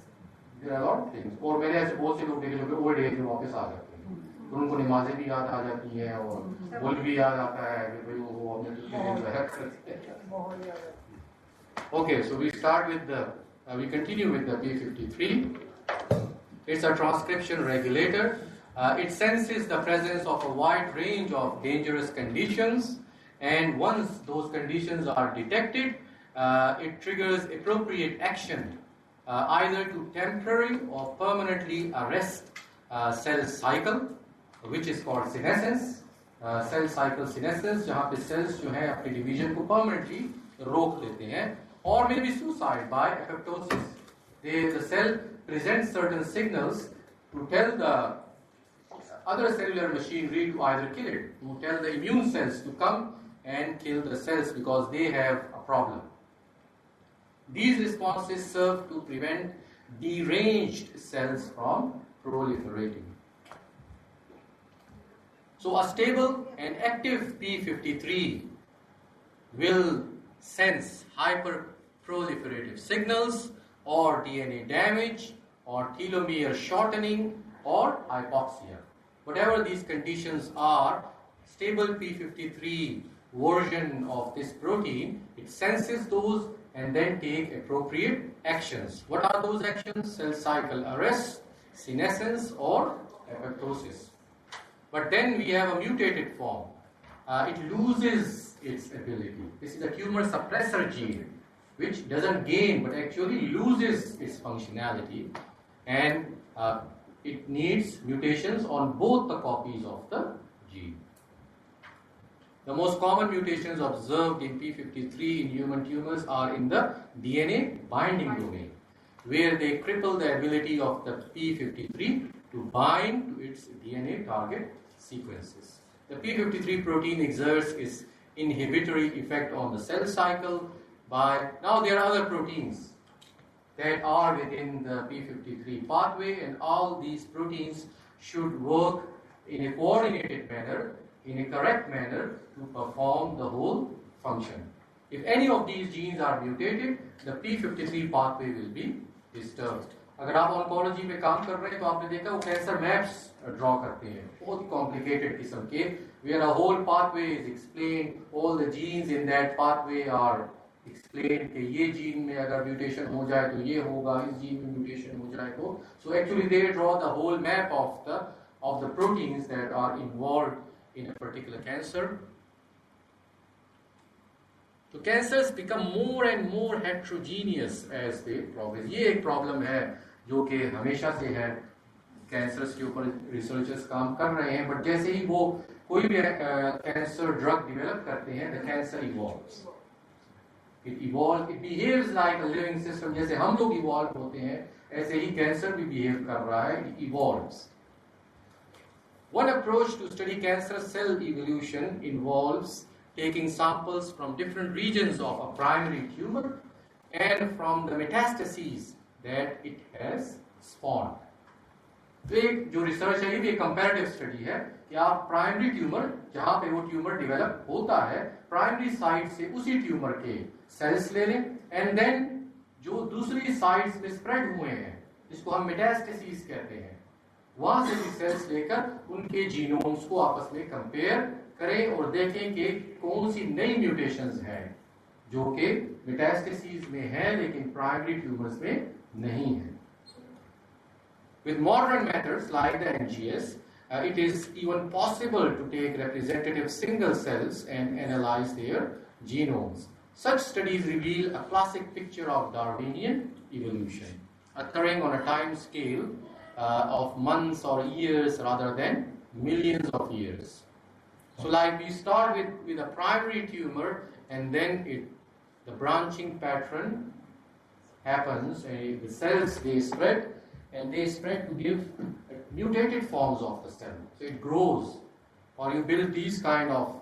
There are a lot of things. और मैंने ऐसे बहुत से लोग देखे जो कि ओल्ड एज में वापस आ जाते हैं, तो उनको नमाजें भी याद आ जाती हैं और मुल्क भी याद आता है कि भाई वो अपने. Okay, so we start with the We continue with the P53. It's a transcription regulator. It senses the presence of a wide range of dangerous conditions, and once those conditions are detected, it triggers appropriate action, either to temporarily or permanently arrest cell cycle, which is called senescence. Cell cycle senescence, जहाँ पे cells जो हैं अपनी division को permanently रोक देते हैं, or maybe suicide by apoptosis. The cell presents certain signals to tell the other cellular machinery to either kill it, to tell the immune cells to come and kill the cells because they have a problem. These responses serve to prevent deranged cells from proliferating. So a stable and active P53 will sense hyperproliferative signals or DNA damage or telomere shortening or hypoxia. Whatever these conditions are, stable P53 version of this protein, it senses those and then take appropriate actions. What are those actions? Cell cycle arrest, senescence or apoptosis. But then we have a mutated form. It loses its ability. This is a tumor suppressor gene, which doesn't gain but actually loses its functionality, and it needs mutations on both the copies of the gene. The most common mutations observed in P53 in human tumors are in the DNA binding domain, where they cripple the ability of the P53 to bind to its DNA target sequences. The P53 protein exerts its inhibitory effect on the cell cycle by, now there are other proteins that are within the P53 pathway, and all these proteins should work in a coordinated manner, in a correct manner to perform the whole function. If any of these genes are mutated, the P53 pathway will be disturbed. अगर आप oncology में काम कर रहे हैं तो आपने देखा वो कैंसर मैप्स ड्रॉ करते हैं, बहुत ही कॉम्प्लिकेटेड किस्म के, where a whole pathway is explained, all the genes in that pathway are explained कि ये जीन में अगर म्यूटेशन हो जाए तो ये होगा, इस जीन में म्यूटेशन हो जाए तो, so actually they draw the whole map of the proteins that are involved in a particular cancer. So cancers become more and more heterogeneous as they progress. ये एक प्रॉब्लम है जो कि हमेशा से है, कैंसर्स के ऊपर रिसर्चर्स काम कर रहे हैं, बट जैसे ही वो कोई भी कैंसर ड्रग डेवलप करते हैं, the cancer evolves. It evolves, it behaves like a living system. जैसे हम लोग इवॉल्व होते हैं, ऐसे ही कैंसर भी बिहेव कर रहा है, it evolves. One approach to study cancer cell evolution involves taking samples from different regions of a primary tumor and from the metastases that it has spawned. तो एक जो रिसर्च है, ये भी एक कंपैरेटिव स्टडी है कि आप प्राइमरी ट्यूमर, जहां पे वो ट्यूमर डेवलप होता है, प्राइमरी साइट से उसी ट्यूमर के सेल्स ले लें, एंड देन जो दूसरी साइट्स में स्प्रेड हुए हैं, जिसको हम मेटास्टेसिस कहते हैं, वहां से भी सेल्स लेकर उनके जीनोम्स को आपस में कंपेयर करें और देखें कि कौन सी नई म्यूटेशंस हैं जो कि मेटास्टेसिस में है लेकिन प्राइमरी ट्यूमर्स में नहीं है. With modern methods like the NGS, it is even possible to take representative single cells and analyze their genomes. Such studies reveal a classic picture of Darwinian evolution, occurring on a time scale of months or years rather than millions of years. So like we start with a primary tumor, and then the branching pattern happens, and the cells, they spread, and they spread to give mutated forms of the cell. So it grows, or you build these kind of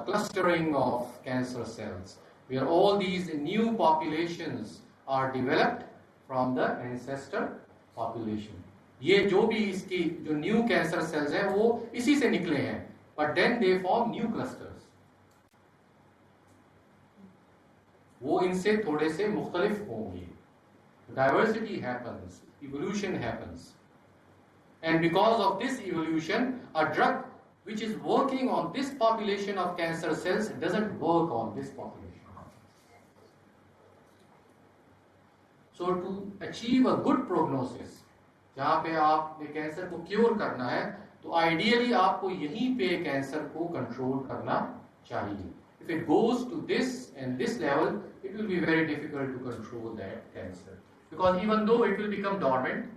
clustering of cancer cells, where all these new populations are developed from the ancestor population. ये जो भी इसकी जो new cancer cells हैं वो इसी से निकले हैं, but then they form new clusters. वो इनसे थोड़े से मुख्तलिफ होंगे. Diversity happens, evolution happens, and because of this evolution, a drug which is working on this population of cancer cells doesn't work on this population. So to achieve a good prognosis, जहाँ पे आपने cancer को cure करना है, तो ideally आपको यहीं पे कैंसर को कंट्रोल करना चाहिए. If it goes to this and this level, it will be very difficult to control that cancer, because even though it will become dormant,